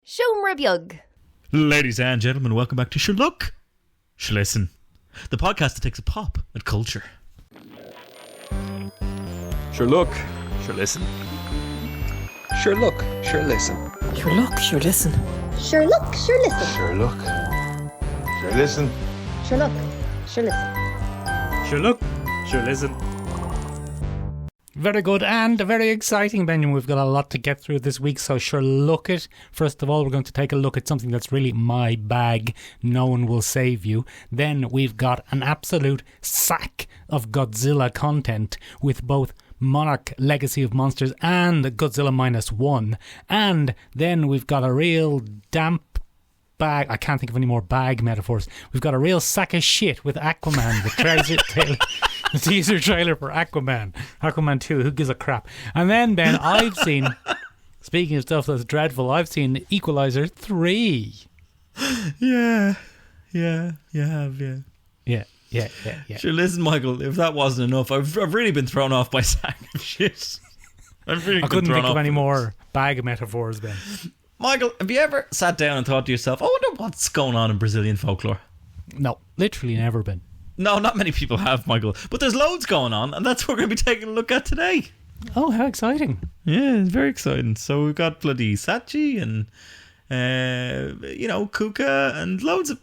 Siomra beag. Ladies and gentlemen, welcome back to Sherlock. Listen, the podcast that takes a pop at culture. Sherlock, listen. Sherlock, listen. Sherlock, sure listen. Sherlock, sure listen. Sherlock, listen. Sherlock, sure listen. Sherlock, listen. Very good and very exciting, Benjamin. We've got a lot to get through this week, so sure look it. First of all, we're going to take a look at something that's really my bag. No one will save you. Then we've got an absolute sack of Godzilla content with both Monarch Legacy of Monsters and Godzilla -1. And then we've got a real damp bag. I can't think of any more bag metaphors. We've got a real sack of shit with Auqaman, the teaser trailer for Aquaman 2. Who gives a crap? And then, Ben, I've seen, speaking of stuff that's dreadful, I've seen Equaliser 3. Yeah, you have. Yeah. Sure, listen, Michael, if that wasn't enough, I've really been thrown off by sack of shit. I couldn't think of any more bag metaphors, Ben. Michael, have you ever sat down and thought to yourself, I wonder what's going on in Brazilian folklore? No, literally never been. No, not many people have, Michael. But there's loads going on, and that's what we're going to be taking a look at today. Oh, how exciting. Yeah, it's very exciting. So we've got bloody Sachi and, Kuka and loads of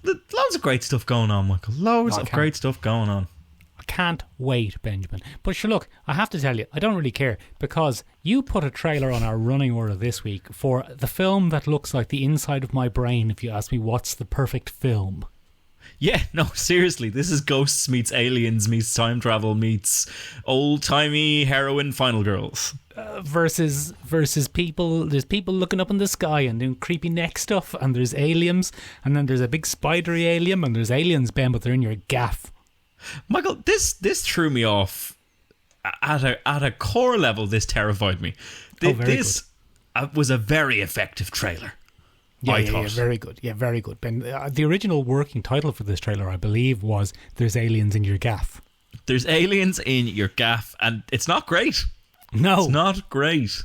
great stuff going on, Michael. Loads of great stuff going on. I can't wait, Benjamin. But sure, look, I have to tell you, I don't really care, because you put a trailer on our running order this week for the film that looks like the inside of my brain if you ask me what's the perfect film. Yeah, no, seriously, this is Ghosts meets Aliens meets Time Travel meets old-timey heroin final girls. Versus people. There's people looking up in the sky and doing creepy neck stuff, and there's aliens, and then there's a big spidery alien, and there's aliens, Ben, but they're in your gaff. Michael, this threw me off at a core level. This terrified me. This was a very effective trailer. I thought. Very good. Yeah, very good. Ben, the original working title for this trailer, I believe, was "There's Aliens in Your Gaff." There's aliens in your gaff, and it's not great. No, it's not great.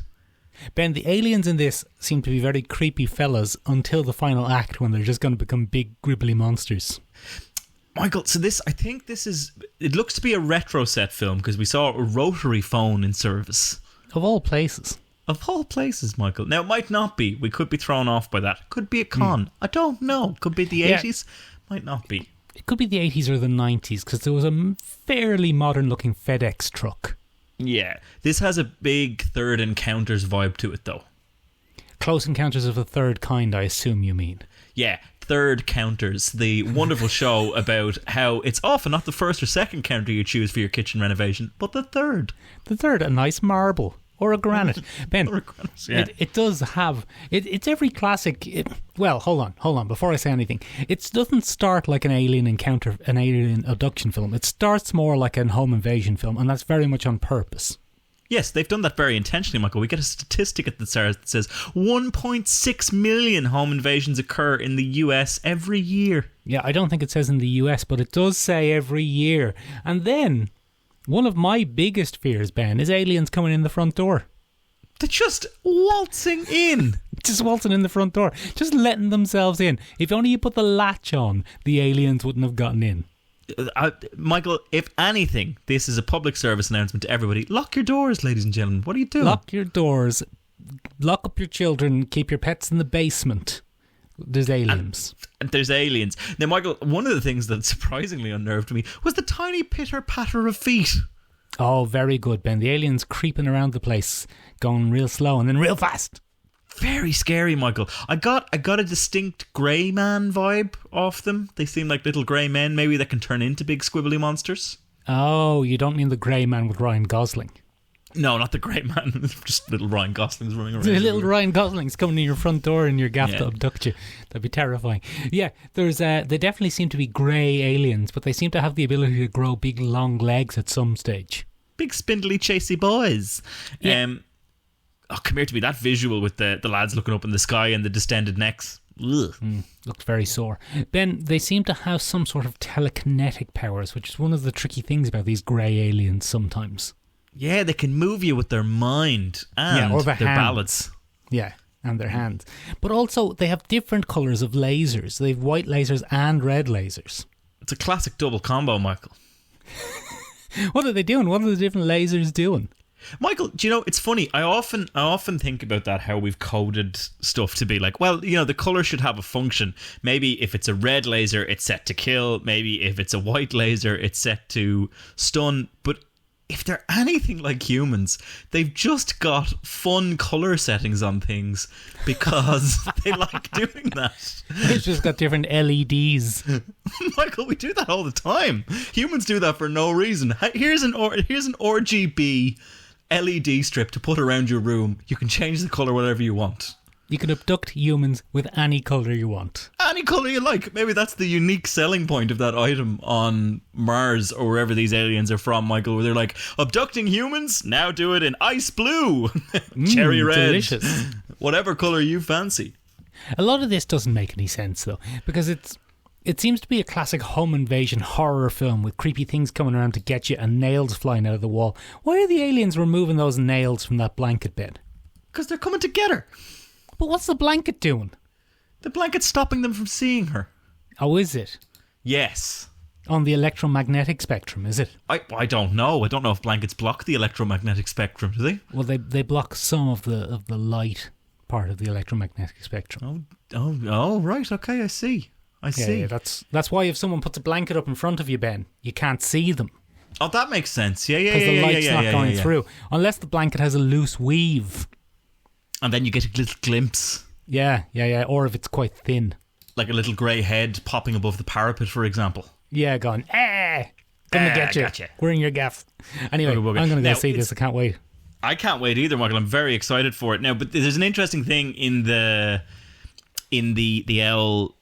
Ben, the aliens in this seem to be very creepy fellas until the final act, when they're just going to become big gribbly monsters. Michael, so it looks to be a retro set film because we saw a rotary phone in service. Of all places. Of all places, Michael. Now, it might not be. We could be thrown off by that. Could be a con. I don't know. Could be the 80s. Might not be. It could be the 80s or the 90s, because there was a fairly modern-looking FedEx truck. Yeah. This has a big Third Encounters vibe to it, though. Close Encounters of the Third Kind, I assume you mean. Yeah. Third Counters, the wonderful show about how it's often not the first or second counter you choose for your kitchen renovation, but the third. The third, a nice marble. Or a granite. Ben, yeah. it does have... It's every classic... Well, hold on. Before I say anything. It doesn't start like an alien encounter, an alien abduction film. It starts more like a home invasion film, and that's very much on purpose. Yes, they've done that very intentionally, Michael. We get a statistic at the start that says 1.6 million home invasions occur in the US every year. Yeah, I don't think it says in the US, but it does say every year. And then... one of my biggest fears, Ben, is aliens coming in the front door. They're just waltzing in. Just waltzing in the front door. Just letting themselves in. If only you put the latch on, the aliens wouldn't have gotten in. Michael, if anything, this is a public service announcement to everybody. Lock your doors, ladies and gentlemen. What are you doing? Lock your doors. Lock up your children. Keep your pets in the basement. There's aliens. And there's aliens. Now, Michael, one of the things that surprisingly unnerved me was the tiny pitter-patter of feet. Oh, very good, Ben. The aliens creeping around the place, going real slow and then real fast. Very scary, Michael. I got a distinct grey man vibe off them. They seem like little grey men, maybe that can turn into big squibbly monsters. Oh, you don't mean the grey man with Ryan Gosling? No, not the great man. Just little Ryan Gosling's running around. Little Ryan Gosling's coming to your front door in your gaff to abduct you. That'd be terrifying. Yeah, they definitely seem to be grey aliens, but they seem to have the ability to grow big long legs at some stage. Big spindly chasey boys. Yeah. Come here to me. That visual with the lads looking up in the sky and the distended necks. Looked very sore. Ben, they seem to have some sort of telekinetic powers, which is one of the tricky things about these grey aliens sometimes. Yeah, they can move you with their mind and or their ballads. Yeah. and their hands. But also, they have different colours of lasers. They have white lasers and red lasers. It's a classic double combo, Michael. What are they doing? What are the different lasers doing? Michael, do you know, it's funny. I often think about that, how we've coded stuff to be like, well, you know, the colour should have a function. Maybe if it's a red laser, it's set to kill. Maybe if it's a white laser, it's set to stun. But if they're anything like humans, they've just got fun colour settings on things because they like doing that. They've just got different LEDs. Michael, we do that all the time. Humans do that for no reason. Here's an RGB LED strip to put around your room. You can change the colour whatever you want. You can abduct humans with any colour you want. Any colour you like. Maybe that's the unique selling point of that item on Mars or wherever these aliens are from, Michael, where they're like, abducting humans? Now do it in ice blue. Cherry red. Delicious. Whatever colour you fancy. A lot of this doesn't make any sense, though, because it seems to be a classic home invasion horror film with creepy things coming around to get you and nails flying out of the wall. Why are the aliens removing those nails from that blanket bed? Because they're coming together. But what's the blanket doing? The blanket's stopping them from seeing her. Oh, is it? Yes. On the electromagnetic spectrum, is it? I don't know. I don't know if blankets block the electromagnetic spectrum, do they? Well, they block some of the light part of the electromagnetic spectrum. Oh, right. Okay, I see. I see. Yeah, that's why if someone puts a blanket up in front of you, Ben, you can't see them. Oh, that makes sense. Yeah. Because the light's not going through. Unless the blanket has a loose weave. And then you get a little glimpse. Yeah. Or if it's quite thin. Like a little grey head popping above the parapet, for example. Yeah, going, gonna get you. Gotcha. We're in your gaff. Anyway, Okay. I'm going to Now, go see this. I can't wait. I can't wait either, Michael. I'm very excited for it. Now, but there's an interesting thing in the L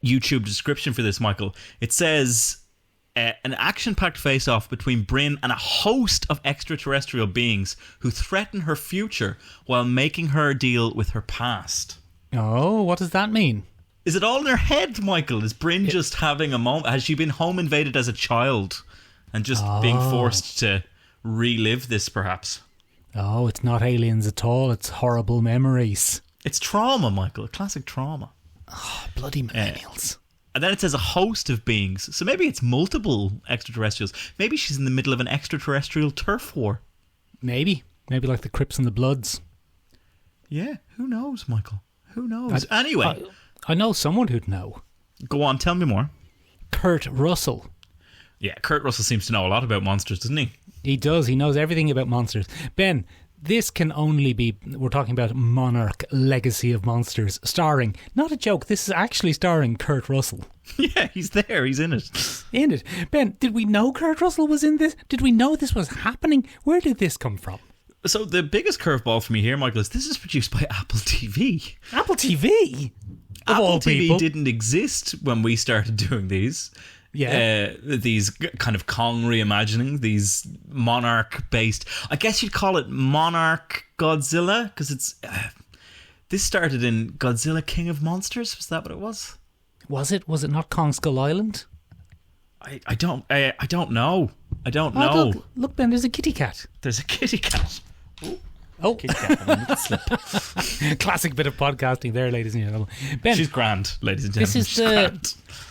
YouTube description for this, Michael. It says an action-packed face-off between Bryn and a host of extraterrestrial beings who threaten her future while making her deal with her past. Oh, what does that mean? Is it all in her head, Michael? Is Bryn just having a moment? Has she been home invaded as a child and just being forced to relive this, perhaps? Oh, it's not aliens at all. It's horrible memories. It's trauma, Michael. A classic trauma. Oh, bloody millennials. And then it says a host of beings. So maybe it's multiple extraterrestrials. Maybe she's in the middle of an extraterrestrial turf war. Maybe like the Crips and the Bloods. Yeah, who knows, Michael? Who knows? Anyway. I know someone who'd know. Go on, tell me more. Kurt Russell. Yeah, Kurt Russell seems to know a lot about monsters, doesn't he? He does. He knows everything about monsters. Ben, this can only be... We're talking about Monarch, Legacy of Monsters, starring... Not a joke, this is actually starring Kurt Russell. Yeah, he's there. He's in it. In it. Ben, did we know Kurt Russell was in this? Did we know this was happening? Where did this come from? So the biggest curveball for me here, Michael, is this is produced by Apple TV. Apple TV? Apple TV didn't exist when we started doing these. Yeah. These kind of Kong reimagining, these Monarch-based... I guess you'd call it Monarch Godzilla, because it's... this started in Godzilla King of Monsters. Was that what it was? Was it? Was it not Kong Skull Island? I don't know. I don't know. Look, Ben, there's a kitty cat. There's a kitty cat. Oh. Kitty cat. Slip. Classic bit of podcasting there, ladies and gentlemen. Ben, She's grand, ladies and gentlemen.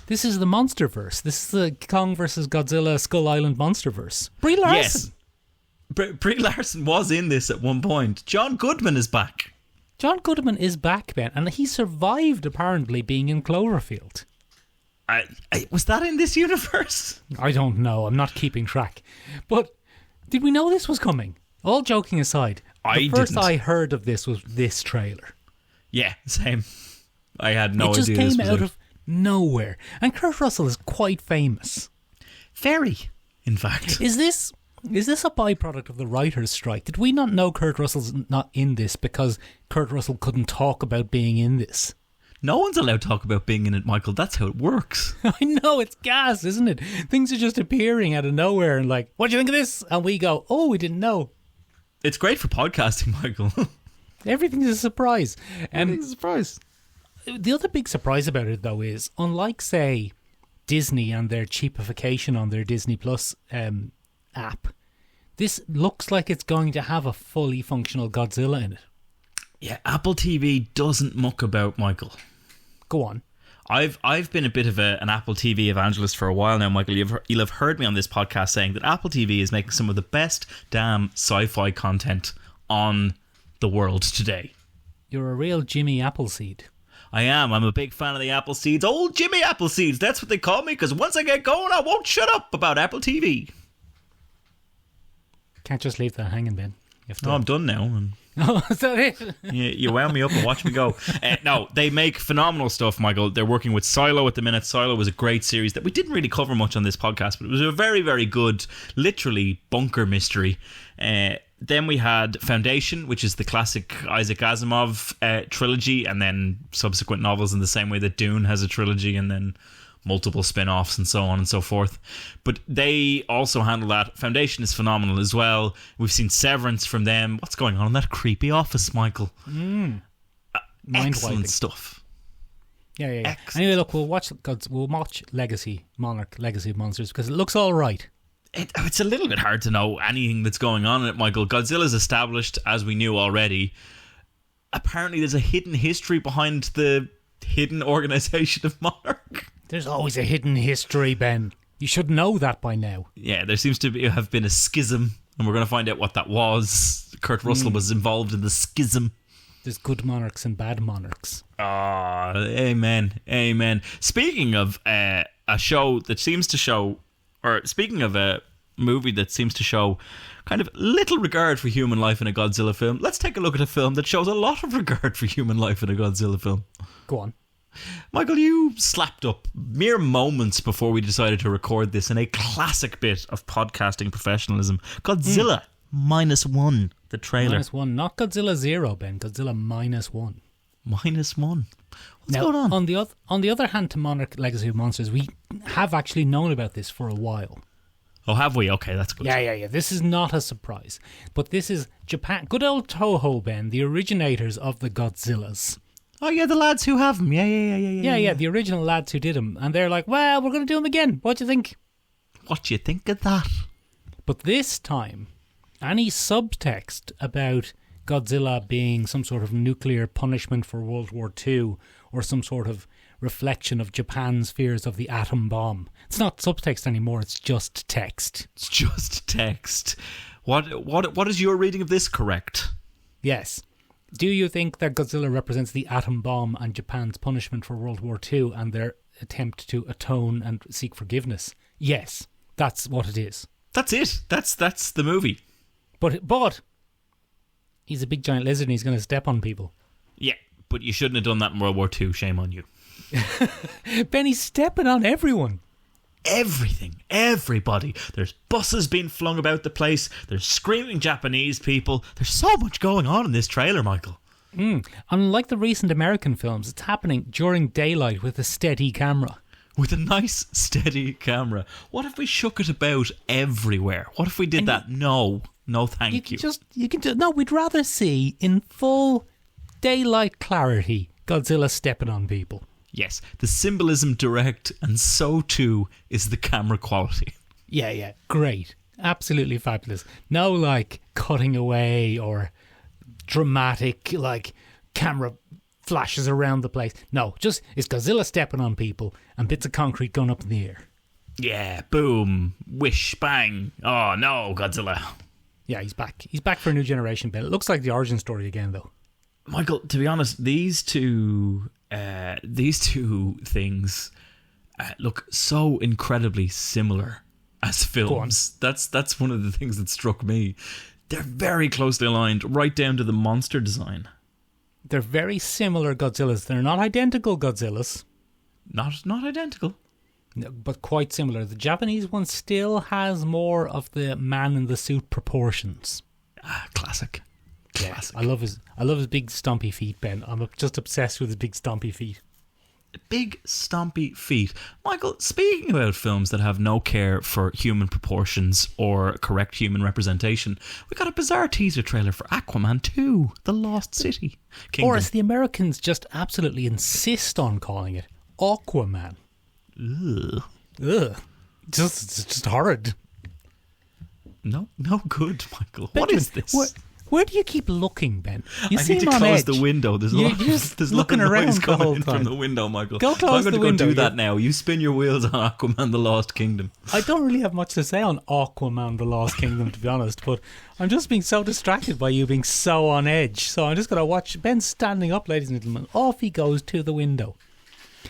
This is the Monsterverse. This is the Kong versus Godzilla Skull Island Monsterverse. Brie Larson. Yes. Brie Larson was in this at one point. John Goodman is back. John Goodman is back, Ben, and he survived apparently being in Cloverfield. Was that in this universe? I don't know. I'm not keeping track. But did we know this was coming? All joking aside, the first I heard of this was this trailer. Yeah, same. I had no idea. It just came out of nowhere. And Kurt Russell is quite famous. Very, in fact. Is this a byproduct of the writer's strike? Did we not know Kurt Russell's not in this because Kurt Russell couldn't talk about being in this? No one's allowed to talk about being in it, Michael. That's how it works. I know, it's gas, isn't it? Things are just appearing out of nowhere and like, what do you think of this? And we go, oh, we didn't know. It's great for podcasting, Michael. Everything's a surprise. Everything's a surprise. The other big surprise about it, though, is unlike, say, Disney and their cheapification on their Disney Plus app, this looks like it's going to have a fully functional Godzilla in it. Yeah, Apple TV doesn't muck about, Michael. Go on. I've been a bit of an Apple TV evangelist for a while now, Michael. You'll have heard me on this podcast saying that Apple TV is making some of the best damn sci-fi content on the world today. You're a real Jimmy Appleseed. I am. I'm a big fan of the Appleseeds. Old Jimmy Appleseeds. That's what they call me, because once I get going, I won't shut up about Apple TV. Can't just leave that hanging, Ben. No, I'm done now. Oh, is that it? You wound me up and watch me go. No, they make phenomenal stuff, Michael. They're working with Silo at the minute. Silo was a great series that we didn't really cover much on this podcast, but it was a very, very good, literally bunker mystery. Then we had Foundation, which is the classic Isaac Asimov trilogy, and then subsequent novels in the same way that Dune has a trilogy, and then multiple spin-offs and so on and so forth. But they also handle that. Foundation is phenomenal as well. We've seen Severance from them. What's going on in that creepy office, Michael? Excellent stuff. Yeah. Excellent. Anyway, look, we'll watch Monarch Legacy of Monsters because it looks all right. It's a little bit hard to know anything that's going on in it, Michael. Godzilla's established, as we knew already. Apparently there's a hidden history behind the hidden organisation of Monarch. There's always a hidden history, Ben. You should know that by now. Yeah, there seems to have been a schism, and we're going to find out what that was. Kurt Russell was involved in the schism. There's good monarchs and bad monarchs. Ah, amen. Speaking of a show that seems to show, or speaking of a movie that seems to show kind of little regard for human life in a Godzilla film, let's take a look at a film that shows a lot of regard for human life in a Godzilla film. Go on. Michael, you slapped up mere moments before we decided to record this in a classic bit of podcasting professionalism. Godzilla -1, the trailer. -1, not Godzilla 0, Ben. Godzilla -1. -1. What's going on? On the other hand, to Monarch Legacy of Monsters, we have actually known about this for a while. Oh, have we? Okay, that's good. Yeah. This is not a surprise. But this is Japan. Good old Toho, Ben, the originators of the Godzillas. Oh, yeah, the lads who have them. Yeah, the original lads who did them. And they're like, well, we're going to do them again. What do you think? What do you think of that? But this time, any subtext about Godzilla being some sort of nuclear punishment for World War II or some sort of reflection of Japan's fears of the atom bomb. It's not subtext anymore, it's just text. It's just text. What is your reading of this correct? Yes. Do you think that Godzilla represents the atom bomb and Japan's punishment for World War II and their attempt to atone and seek forgiveness? Yes, that's what it is. That's it. That's the movie. But he's a big giant lizard and he's going to step on people. Yeah, but you shouldn't have done that in World War II. Shame on you. Benny's stepping on everyone. Everything, everybody. There's buses being flung about the place. There's screaming Japanese people. There's so much going on in this trailer, Michael. Unlike the recent American films, it's happening during daylight with a steady camera. With a nice, steady camera. What if we shook it about everywhere? What if we did that? No, thank you. No, we'd rather see in full daylight clarity Godzilla stepping on people. Yes, the symbolism direct, and so too is the camera quality. Yeah, great. Absolutely fabulous. No, like, cutting away or dramatic, like, camera flashes around the place. No, just it's Godzilla stepping on people and bits of concrete going up in the air. Yeah, boom, wish, bang. Oh, no, Godzilla. Yeah, he's back. He's back for a new generation, but it looks like the origin story again, though. Michael, to be honest, these two things look so incredibly similar as films. That's one of the things that struck me. They're very closely aligned, right down to the monster design. They're very similar Godzillas. They're not identical Godzillas. Not identical. No, but quite similar. The Japanese one still has more of the man in the suit proportions. Classic. I love his big stompy feet, Ben. I'm just obsessed with his big stompy feet. Big stompy feet. Michael, speaking about films that have no care for human proportions or correct human representation, we got a bizarre teaser trailer for Auqaman 2, The Lost City Kingdom. Or as the Americans just absolutely insist on calling it, Auqaman. Ugh. It's just horrid. No good, Michael. Benjamin, what is this? Where do you keep looking, Ben? You I seem need to on close edge. the window. There's You're lot, just there's looking lot of around noise the coming whole in time. from the window, Michael. Go close I'm the going to go window, do that yeah. now. You spin your wheels on Aquaman: The Lost Kingdom. I don't really have much to say on Auqaman: The Lost Kingdom, to be honest, but I'm just being so distracted by you being so on edge. So I'm just going to watch Ben standing up, ladies and gentlemen. Off he goes to the window.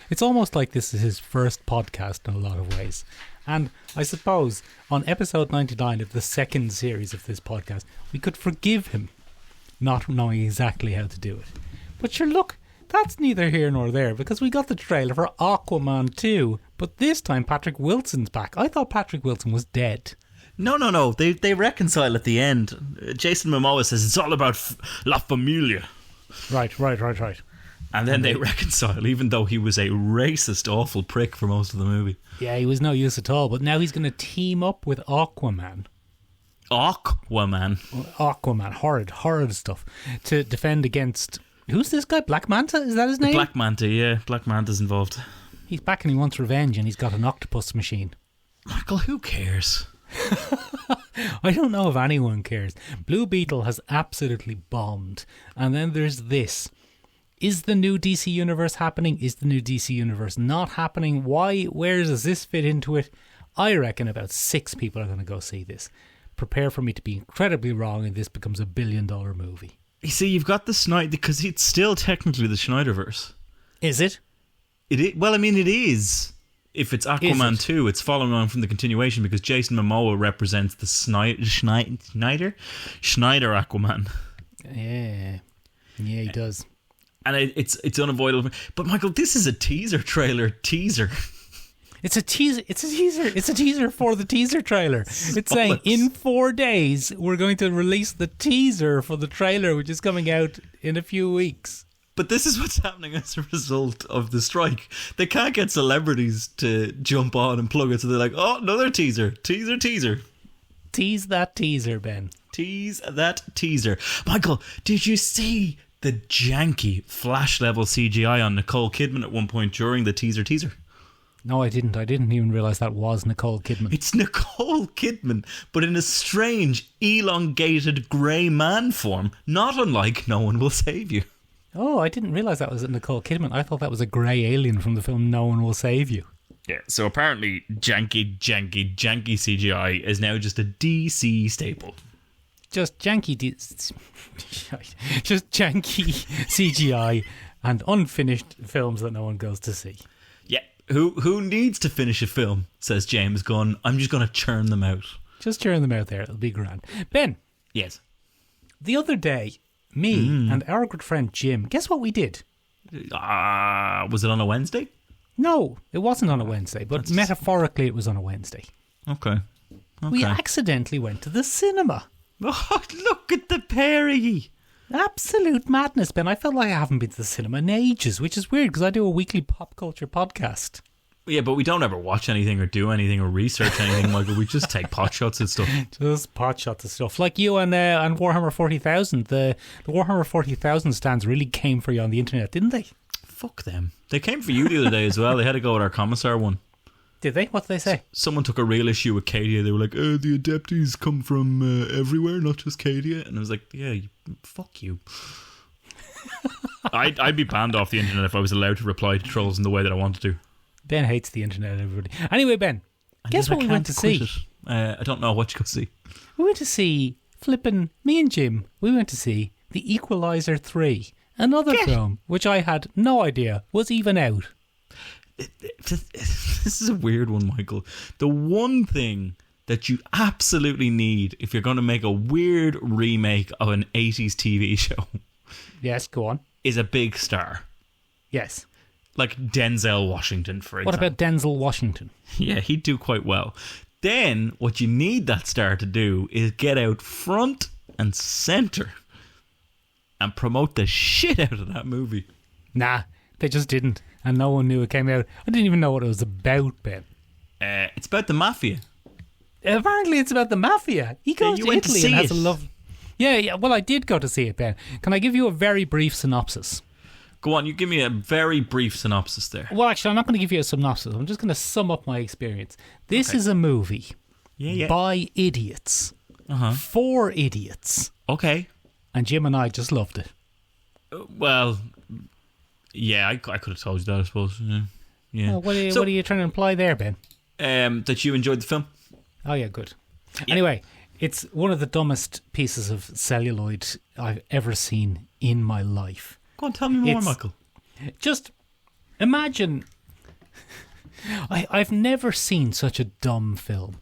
It's almost like this is his first podcast in a lot of ways. And I suppose on episode 99 of the second series of this podcast, we could forgive him not knowing exactly how to do it. But sure, look, that's neither here nor there, because we got the trailer for Aquaman 2, but this time Patrick Wilson's back. I thought Patrick Wilson was dead. No. They reconcile at the end. Jason Momoa says it's all about La Familia. Right. And then they reconcile, even though he was a racist, awful prick for most of the movie. Yeah, he was no use at all, but now he's going to team up with Auqaman. Aquaman. Aquaman, horrid stuff, to defend against... Who's this guy? Black Manta? Is that his name? Black Manta, yeah. Black Manta's involved. He's back and he wants revenge and he's got an octopus machine. Michael, who cares? I don't know if anyone cares. Blue Beetle has absolutely bombed. And then there's this. Is the new DC Universe happening? Is the new DC Universe not happening? Why? Where does this fit into it? I reckon about 6 people are going to go see this. Prepare for me to be incredibly wrong and this becomes $1 billion movie. You see, you've got the Snyder, because it's still technically the Snyderverse. Is it? Well, I mean, it is. If it's Aquaman 2, it's following on from the continuation because Jason Momoa represents the Schneider Aquaman. Yeah, he does. And it's unavoidable. But Michael, this is a teaser trailer. It's a teaser. It's a teaser for the teaser trailer. It's saying in 4 days we're going to release the teaser for the trailer, which is coming out in a few weeks. But this is what's happening as a result of the strike. They can't get celebrities to jump on and plug it, so they're like, oh, another teaser. Tease that teaser, Ben. Tease that teaser. Michael, did you see the janky flash level CGI on Nicole Kidman at one point during the teaser? No, I didn't. I didn't even realise that was Nicole Kidman. It's Nicole Kidman, but in a strange, elongated grey man form, not unlike No One Will Save You. Oh, I didn't realise that was Nicole Kidman. I thought that was a grey alien from the film No One Will Save You. Yeah, so apparently janky CGI is now just a DC staple. Just janky CGI and unfinished films that no one goes to see. Yeah, who needs to finish a film, says James Gunn. I'm just going to churn them out. Just churn them out there, it'll be grand. Ben. Yes. The other day, me and our good friend Jim, guess what we did? Was it on a Wednesday? No, it wasn't on a Wednesday, but metaphorically it was on a Wednesday. Okay. We accidentally went to the cinema. Oh, look at the pair of ye. Absolute madness, Ben. I felt like I haven't been to the cinema in ages, which is weird because I do a weekly pop culture podcast. Yeah, but we don't ever watch anything or do anything or research anything, Michael. We just take pot shots and stuff. Just pot shots and stuff. Like you and Warhammer 40,000. The Warhammer 40,000 stands really came for you on the internet, didn't they? Fuck them. They came for you the other day as well. They had to go with our commissar one. Did they? What did they say? Someone took a real issue with Cadia. They were like, the Adepties come from everywhere, not just Cadia. And I was like, yeah, fuck you. I'd be banned off the internet if I was allowed to reply to trolls in the way that I wanted to. Ben hates the internet, everybody. Anyway, Ben, guess what we went to see? I don't know what you go see. We went to see, me and Jim, we went to see The Equaliser 3. Another film, which I had no idea was even out. This is a weird one, Michael. The one thing that you absolutely need if you're going to make a weird remake of an 80s TV show. Yes, go on. Is a big star. Yes. Like Denzel Washington, for example. What about Denzel Washington? Yeah, he'd do quite well. Then, what you need that star to do is get out front and centre and promote the shit out of that movie. Nah, they just didn't. And no one knew it came out. I didn't even know what it was about, Ben. It's about the mafia. Apparently it's about the mafia. He goes to Italy and has a love... Yeah, well, I did go to see it, Ben. Can I give you a very brief synopsis? Go on, you give me a very brief synopsis there. Well, actually, I'm not going to give you a synopsis. I'm just going to sum up my experience. This is a movie by idiots. For idiots. Okay. and Jim and I just loved it. Well, yeah, I could have told you that, I suppose. Yeah. Well, what are you trying to imply there, Ben? That you enjoyed the film. Oh, yeah, good. Yeah. Anyway, it's one of the dumbest pieces of celluloid I've ever seen in my life. Go on, tell me more, Michael. Just imagine... I've never seen such a dumb film.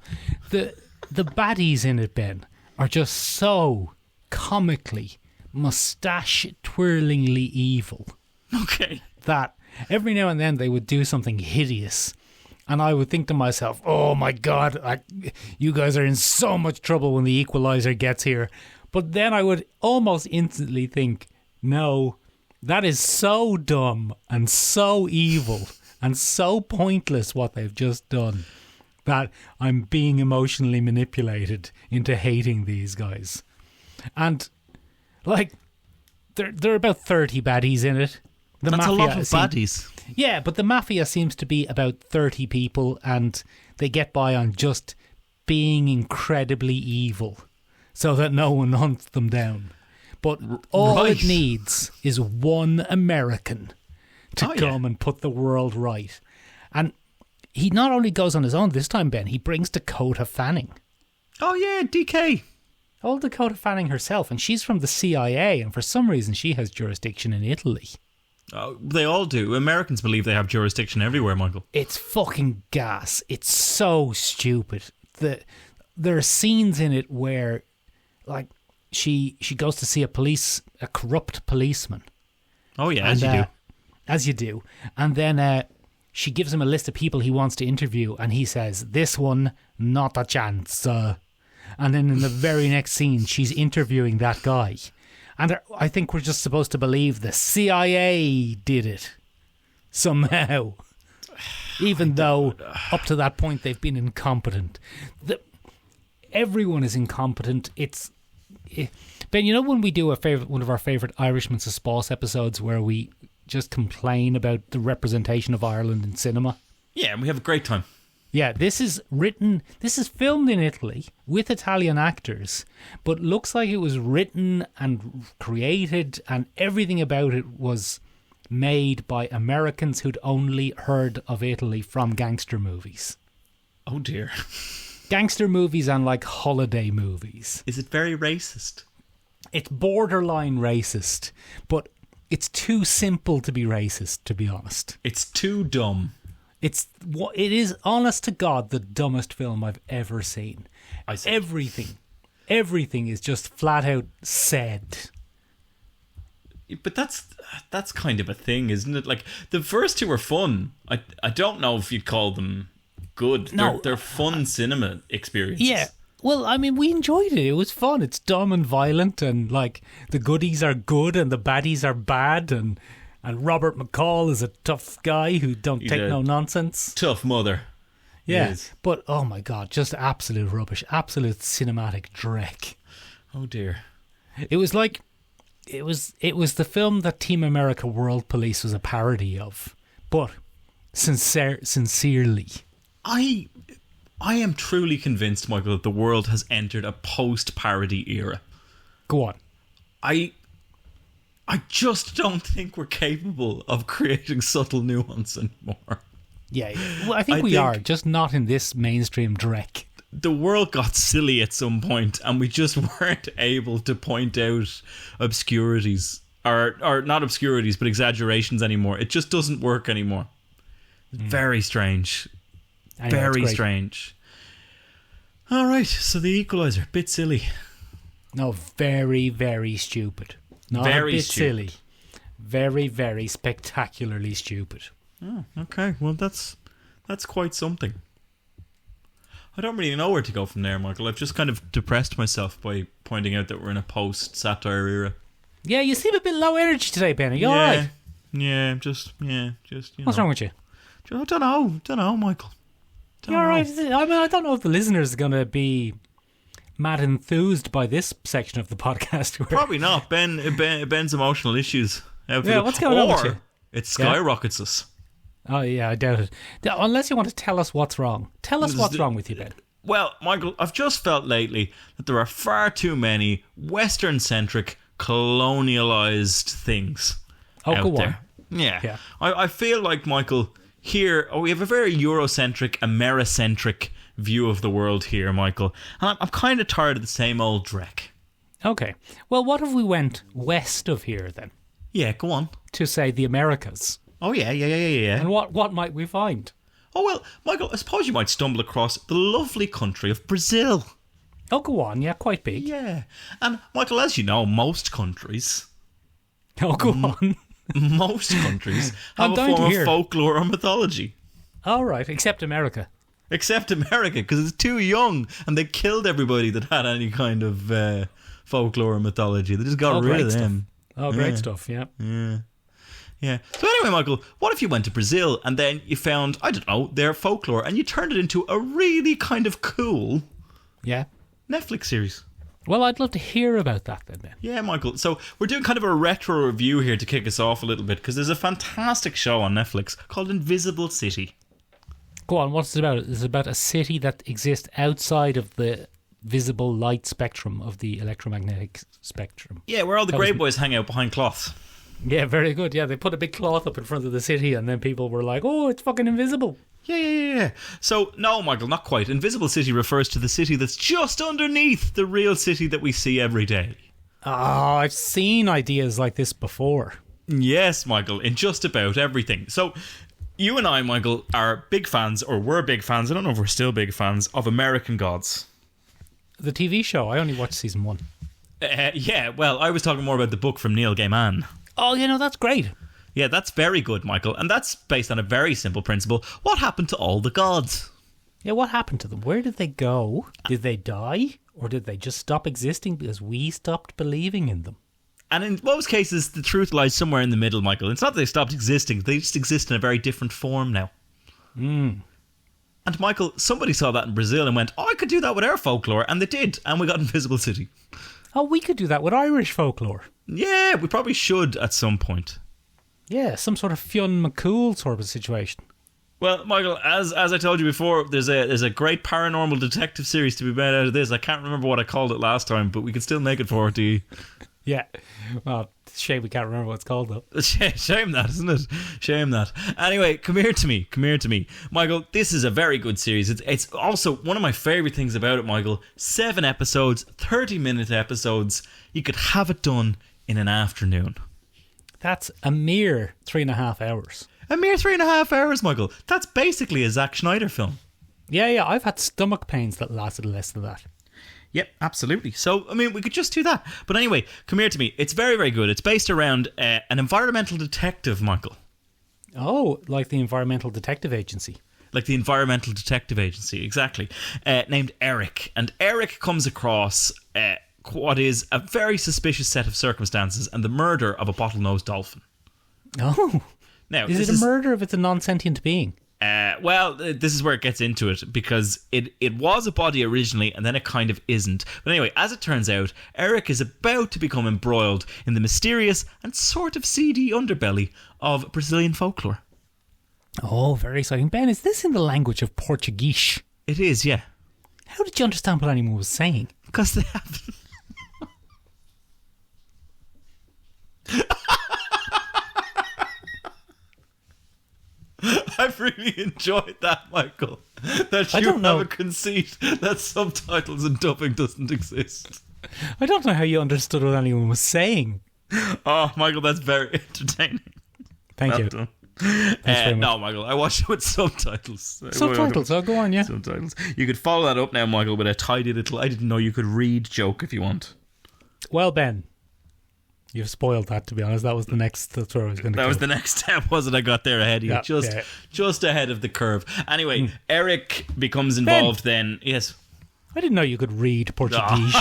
The baddies in it, Ben, are just so comically, moustache-twirlingly evil. Okay. That every now and then they would do something hideous. And I would think to myself, oh my God, you guys are in so much trouble when the Equaliser gets here. But then I would almost instantly think, no, that is so dumb and so evil and so pointless what they've just done that I'm being emotionally manipulated into hating these guys. And, like, there are about 30 baddies in it. That's a lot of baddies. Yeah, but the mafia seems to be about 30 people and they get by on just being incredibly evil so that no one hunts them down. But all it needs is one American to come and put the world right. And he not only goes on his own this time, Ben, he brings Dakota Fanning. Oh, yeah, DK. Old Dakota Fanning herself, and she's from the CIA, and for some reason she has jurisdiction in Italy. Oh, they all do. Americans believe they have jurisdiction everywhere, Michael. It's fucking gas. It's so stupid. There are scenes in it where, like, she goes to see a corrupt policeman. Oh, yeah, as you do. As you do. And then she gives him a list of people he wants to interview, and he says, this one, not a chance. And then in the very next scene, she's interviewing that guy. And I think we're just supposed to believe the CIA did it. Somehow. Even though, up to that point, they've been incompetent. Everyone is incompetent. Ben, you know when we do one of our favourite Irishman's Sposs episodes where we just complain about the representation of Ireland in cinema? Yeah, and we have a great time. Yeah, this is filmed in Italy with Italian actors, but looks like it was written and created and everything about it was made by Americans who'd only heard of Italy from gangster movies. Oh dear. Gangster movies and like holiday movies. Is it very racist? It's borderline racist, but it's too simple to be racist, to be honest. It's too dumb. It is, honest to God, the dumbest film I've ever seen. I see. Everything is just flat out said. But that's kind of a thing, isn't it? Like, the first two are fun. I don't know if you'd call them good. No, they're fun cinema experiences. Yeah. Well, I mean, we enjoyed it. It was fun. It's dumb and violent, and like the goodies are good and the baddies are bad, and Robert McCall is a tough guy who don't take no nonsense. Tough mother. Yeah. But oh my God, just absolute rubbish. Absolute cinematic dreck. Oh dear. It was like it was the film that Team America World Police was a parody of, but sincerely. I am truly convinced, Michael, that the world has entered a post-parody era. Go on. I just don't think we're capable of creating subtle nuance anymore. Yeah. Well, I think we are, just not in this mainstream dreck. The world got silly at some point and we just weren't able to point out obscurities. Or not obscurities, but exaggerations anymore. It just doesn't work anymore. Very strange. Very strange. All right, so the Equaliser, bit silly. No, very, very stupid. Not very a bit silly. Very, very spectacularly stupid. Oh, okay. Well, that's quite something. I don't really know where to go from there, Michael. I've just kind of depressed myself by pointing out that we're in a post-satire era. Yeah, you seem a bit low energy today, Ben. Are you all right? Yeah, just What's wrong with you? I don't know, Michael. You're all right. I mean, I don't know if the listeners are going to be mad enthused by this section of the podcast. Probably not. Ben's emotional issues. What's going on with you? It skyrockets us. Oh, yeah, I doubt it. Unless you want to tell us what's wrong. Tell us what's wrong with you, Ben. Well, Michael, I've just felt lately that there are far too many Western-centric, colonialized things out go there. on. Yeah. I feel like, Michael, here we have a very Eurocentric, Americentric view of the world here, Michael. And I'm kind of tired of the same old dreck. Okay. Well, what if we went west of here then? Yeah, go on. To, say, the Americas. Oh, yeah. And what might we find? Oh, well, Michael, I suppose you might stumble across the lovely country of Brazil. Oh, go on. Yeah, quite big. Yeah. And, Michael, as you know, most countries... Oh, go on. Most countries have a dying form to of hear. folklore or mythology. All right, except America. Except America, because it's too young, and they killed everybody that had any kind of folklore or mythology. They just got rid of them. Oh, great stuff, yeah. Yeah. So anyway, Michael, what if you went to Brazil and then you found, I don't know, their folklore, and you turned it into a really kind of cool Yeah. Netflix series? Well, I'd love to hear about that then. Yeah, Michael. So we're doing kind of a retro review here to kick us off a little bit, because there's a fantastic show on Netflix called Invisible City. Go on, what's it about? It's about a city that exists outside of the visible light spectrum of the electromagnetic spectrum. Yeah, where all the grey boys hang out behind cloths. Yeah, very good. Yeah, they put a big cloth up in front of the city and then people were like, oh, it's fucking invisible. Yeah. So, no, Michael, not quite. Invisible City refers to the city that's just underneath the real city that we see every day. Oh, I've seen ideas like this before. Yes, Michael, in just about everything. So, you and I, Michael, are big fans, or were big fans, I don't know if we're still big fans, of American Gods. The TV show, I only watched season 1. Yeah, well, I was talking more about the book from Neil Gaiman. Oh, that's great. Yeah, that's very good, Michael. And that's based on a very simple principle. What happened to all the gods? Yeah, what happened to them? Where did they go? Did they die? Or did they just stop existing because we stopped believing in them? And in most cases, the truth lies somewhere in the middle, Michael. It's not that they stopped existing. They just exist in a very different form now. And Michael, somebody saw that in Brazil and went, oh, I could do that with our folklore. And they did. And we got Invisible City. Oh, we could do that with Irish folklore. Yeah, we probably should at some point. Yeah, some sort of Fionn McCool sort of situation. Well, Michael, as I told you before, there's a great paranormal detective series to be made out of this. I can't remember what I called it last time, but we can still make it for it to you. Yeah. Well, it's a shame we can't remember what it's called, though. Shame that, isn't it? Shame that. Anyway, come here to me. Michael, this is a very good series. It's also one of my favourite things about it, Michael. 7 episodes, 30-minute episodes. You could have it done in an afternoon. That's a mere 3.5 hours. A mere 3.5 hours, Michael. That's basically a Zack Snyder film. Yeah, I've had stomach pains that lasted less than that. Yep, absolutely. So, I mean, we could just do that. But anyway, come here to me. It's very, very good. It's based around an environmental detective, Michael. Oh, like the Environmental Detective Agency. Like the Environmental Detective Agency, exactly. Named Eric. And Eric comes across what is a very suspicious set of circumstances and the murder of a bottlenose dolphin. Oh. Now, is it a murder if it's a non-sentient being? Well, this is where it gets into it, because it was a body originally and then it kind of isn't. But anyway, as it turns out, Eric is about to become embroiled in the mysterious and sort of seedy underbelly of Brazilian folklore. Oh, very exciting. Ben, is this in the language of Portuguese? It is, yeah. How did you understand what anyone was saying? Because they haven't. I've really enjoyed that, Michael. That you have a conceit that subtitles and dubbing doesn't exist. I don't know how you understood what anyone was saying. Oh, Michael, that's very entertaining. Thank you. Done. Very no, Michael, I watched it with subtitles. Subtitles, oh, go on, yeah. Subtitles. You could follow that up now, Michael, with a tidy little I didn't know you could read joke if you want. Well, Ben, you've spoiled that, to be honest. That was the next, that's where I was going to go. That was the next step, wasn't it? I got there ahead of you. Just ahead of the curve. Anyway, Eric becomes involved then. Yes. I didn't know you could read Portuguese.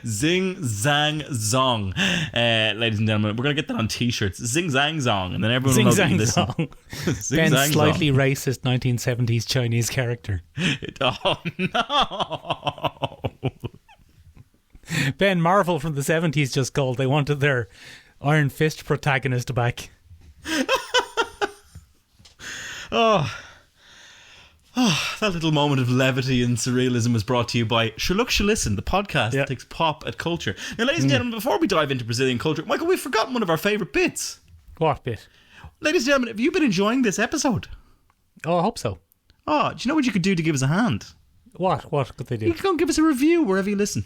Zing, zang, zong. Ladies and gentlemen, we're going to get that on t-shirts. Zing, zang, zong. And then everyone will know that you listen. Zing, Ben's zang, slightly zong. racist 1970s Chinese character. Oh, no. Ben, Marvel from the 70s just called. They wanted their Iron Fist protagonist back. That little moment of levity and surrealism was brought to you by Sure Look, Sure Listen, the podcast that takes pop at culture. Now, ladies and gentlemen, before we dive into Brazilian culture, Michael, we've forgotten one of our favourite bits. What bit? Ladies and gentlemen, have you been enjoying this episode? Oh, I hope so. Oh, do you know what you could do to give us a hand? What could they do? You can go and give us a review wherever you listen.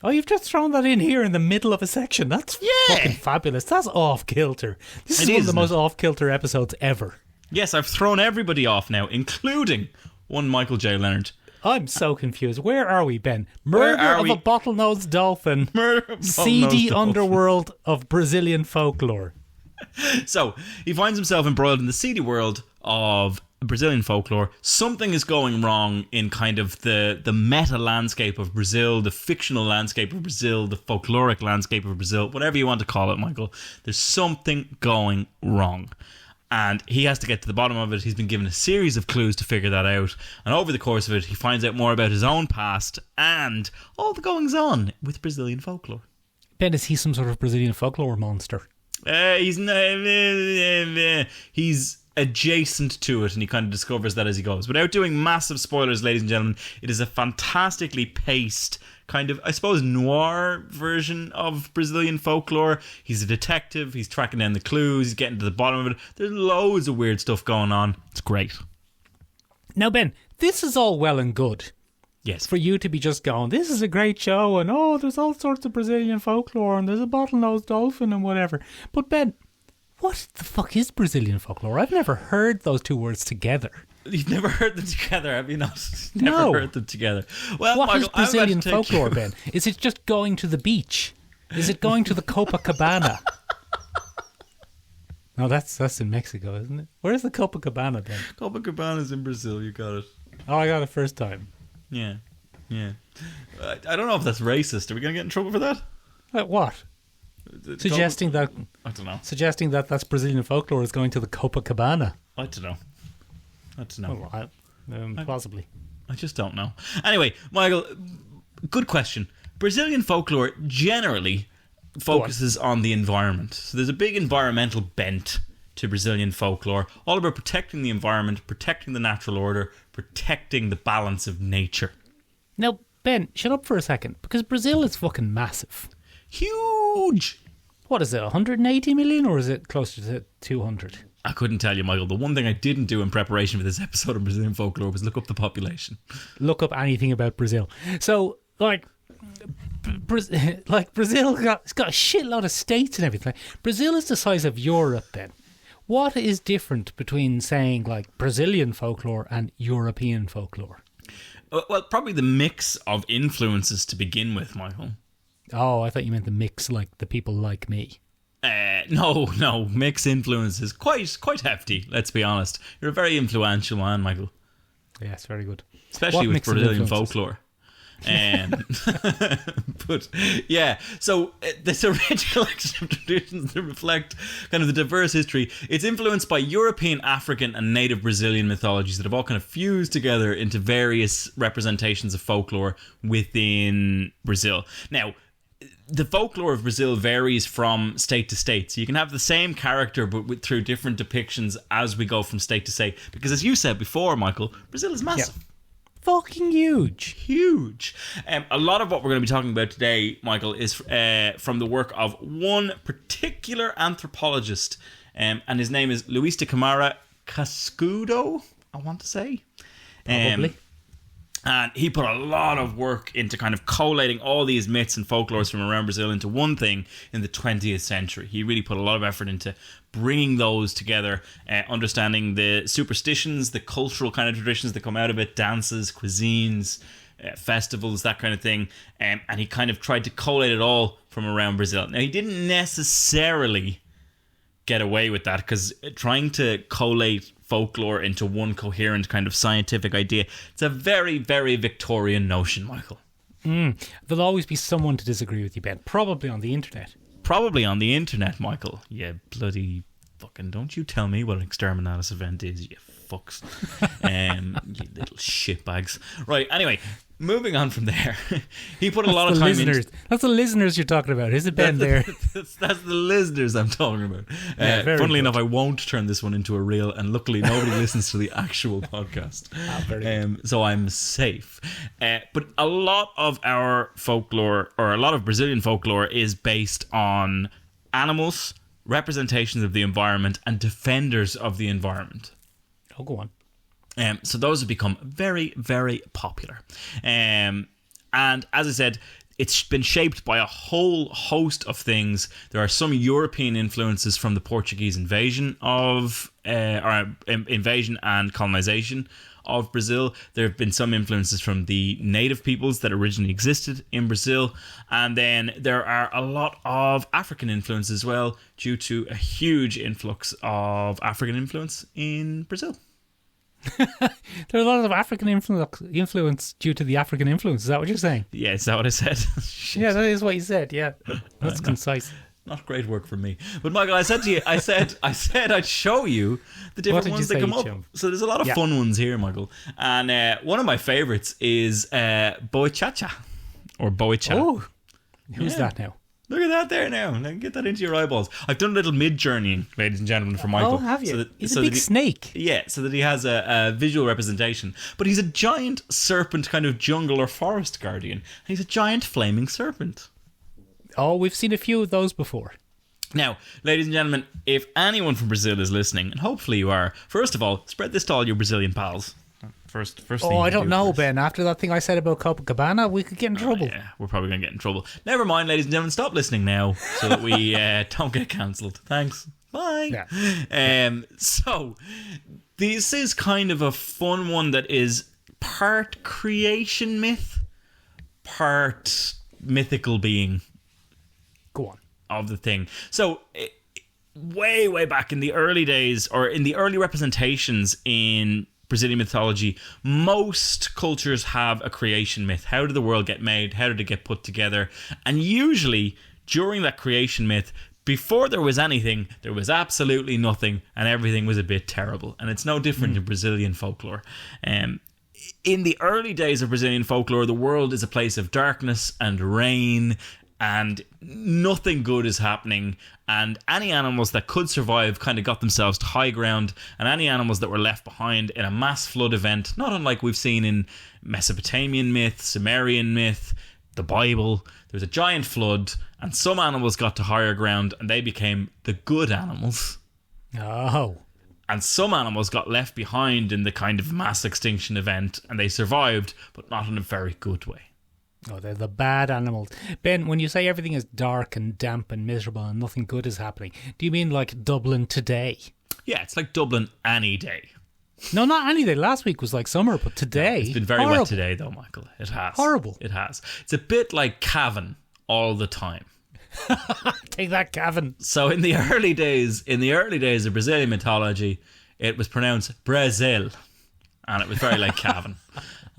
Oh, you've just thrown that in here in the middle of a section. That's fucking fabulous. That's off-kilter. This is one of the most off-kilter episodes ever. Yes, I've thrown everybody off now, including one Michael J. Leonard. I'm so confused. Where are we, Ben? Murder of a bottlenose dolphin. Murder of a seedy bottlenose dolphin. underworld of Brazilian folklore. So, he finds himself embroiled in the seedy world of Brazilian folklore. Something is going wrong in kind of the meta landscape of Brazil, the fictional landscape of Brazil, the folkloric landscape of Brazil, whatever you want to call it, Michael. There's something going wrong. And he has to get to the bottom of it. He's been given a series of clues to figure that out. And over the course of it, he finds out more about his own past and all the goings-on with Brazilian folklore. Ben, is he some sort of Brazilian folklore monster? He's adjacent to it, and he kind of discovers that as he goes. Without doing massive spoilers, ladies and gentlemen, it is a fantastically paced kind of, I suppose, noir version of Brazilian folklore. He's a detective, he's tracking down the clues, he's getting to the bottom of it. There's loads of weird stuff going on. It's great. Now, Ben, this is all well and good. Yes. For you to be just going, this is a great show, and there's all sorts of Brazilian folklore, and there's a bottlenose dolphin and whatever. But Ben, what the fuck is Brazilian folklore? I've never heard those two words together. You've never heard them together, have you not? No. Never heard them together. Well, what Michael, is Brazilian folklore, Ben? Is it just going to the beach? Is it going to the Copacabana? No, that's in Mexico, isn't it? Where's the Copacabana, Ben? Copacabana's in Brazil, you got it. Oh, I got it first time. Yeah. I don't know if that's racist. Are we going to get in trouble for that? What? Suggesting that I don't know. Suggesting that that's Brazilian folklore is going to the Copacabana. I don't know. Well, possibly. I just don't know. Anyway, Michael, good question. Brazilian folklore generally focuses on the environment. So there's a big environmental bent to Brazilian folklore, all about protecting the environment, protecting the natural order, protecting the balance of nature. Now, Ben, shut up for a second, because Brazil is fucking massive. Huge! What is it, 180 million, or is it closer to 200? I couldn't tell you, Michael. The one thing I didn't do in preparation for this episode of Brazilian folklore was look up the population. Look up anything about Brazil. So, Brazil it's got a shitload of states and everything. Brazil is the size of Europe, Ben. What is different between saying Brazilian folklore and European folklore? Well, probably the mix of influences to begin with, Michael. Oh, I thought you meant the mix, like the people like me. No, mix influences quite hefty. Let's be honest. You're a very influential man, Michael. Yes, very good. Especially with Brazilian folklore. But yeah, so this a rich collection of traditions that reflect kind of the diverse history. It's influenced by European, African and native Brazilian mythologies that have all kind of fused together into various representations of folklore within Brazil. Now, the folklore of Brazil varies from state to state. So you can have the same character but through different depictions as we go from state to state. Because as you said before, Michael, Brazil is massive. Yeah. Fucking huge. A lot of what we're going to be talking about today, Michael, is from the work of one particular anthropologist, and his name is Luis de Camara Cascudo, I want to say. Probably. And he put a lot of work into kind of collating all these myths and folklores from around Brazil into one thing in the 20th century. He really put a lot of effort into bringing those together, understanding the superstitions, the cultural kind of traditions that come out of it, dances, cuisines, festivals, that kind of thing. And he kind of tried to collate it all from around Brazil. Now, he didn't necessarily get away with that, because trying to collate folklore into one coherent kind of scientific idea, it's a very, very Victorian notion, Michael. There'll always be someone to disagree with you, Ben. Probably on the internet. Michael. Yeah, bloody fucking don't you tell me what an exterminatus event is, you fucks. You little shitbags. Right, anyway, moving on from there. He put a lot of time into... That's the listeners you're talking about, is it, Ben, there? That's the listeners I'm talking about. Yeah, very funnily good. enough, I won't turn this one into a reel, and luckily nobody listens to the actual podcast. Very good. So I'm safe. But a lot of our folklore, or a lot of Brazilian folklore, is based on animals, representations of the environment, and defenders of the environment. Oh, go on. So those have become very, very popular. And as I said, it's been shaped by a whole host of things. There are some European influences from the Portuguese invasion and colonization of Brazil. There have been some influences from the native peoples that originally existed in Brazil. And then there are a lot of African influence as well, due to a huge influx of African influence in Brazil. There's a lot of African influence due to the African influence. Is that what you're saying? Yeah, is that what I said? Shit. Yeah, that is what you said. Yeah, that's concise. Not great work for me. But Michael, I said to you, I said I'd show you the different ones that come up. So there's a lot of fun ones here, Michael. And one of my favourites is Boichacha, or Boicha. Oh, who's that now? Look at that there now. Now get that into your eyeballs. I've done a little mid-journeying, ladies and gentlemen, for Michael. Oh, have you? He's a that big snake. Yeah, so that he has a visual representation. But he's a giant serpent kind of jungle or forest guardian. And he's a giant flaming serpent. Oh, we've seen a few of those before. Now, ladies and gentlemen, if anyone from Brazil is listening, and hopefully you are, first of all, spread this to all your Brazilian pals. First thing Oh, I you don't do know, first. Ben. After that thing I said about Copacabana, we could get in trouble. Yeah, we're probably going to get in trouble. Never mind, ladies and gentlemen, stop listening now so that we don't get cancelled. Thanks. Bye. Yeah. So, this is kind of a fun one that is part creation myth, part mythical being. Go on. Of the thing. So, way back in the early days, or in the early representations in Brazilian mythology, most cultures have a creation myth. How did the world get made? How did it get put together? And usually, during that creation myth, before there was anything, there was absolutely nothing, and everything was a bit terrible. And it's no different in Brazilian folklore. In the early days of Brazilian folklore, the world is a place of darkness and rain, and nothing good is happening, and any animals that could survive kind of got themselves to high ground, and any animals that were left behind in a mass flood event, not unlike we've seen in Mesopotamian myth, Sumerian myth, the Bible, there was a giant flood, and some animals got to higher ground, and they became the good animals. Oh. And some animals got left behind in the kind of mass extinction event, and they survived, but not in a very good way. Oh, they're the bad animals. Ben, when you say everything is dark and damp and miserable and nothing good is happening, do you mean like Dublin today? Yeah, it's like Dublin any day. No, not any day. Last week was like summer, but today... It's been very horrible. wet today, though, Michael. It has. Horrible. It has. It's a bit like Cavan all the time. Take that, Gavin. So in the early days of Brazilian mythology, it was pronounced Brazil, and it was very like Cavan.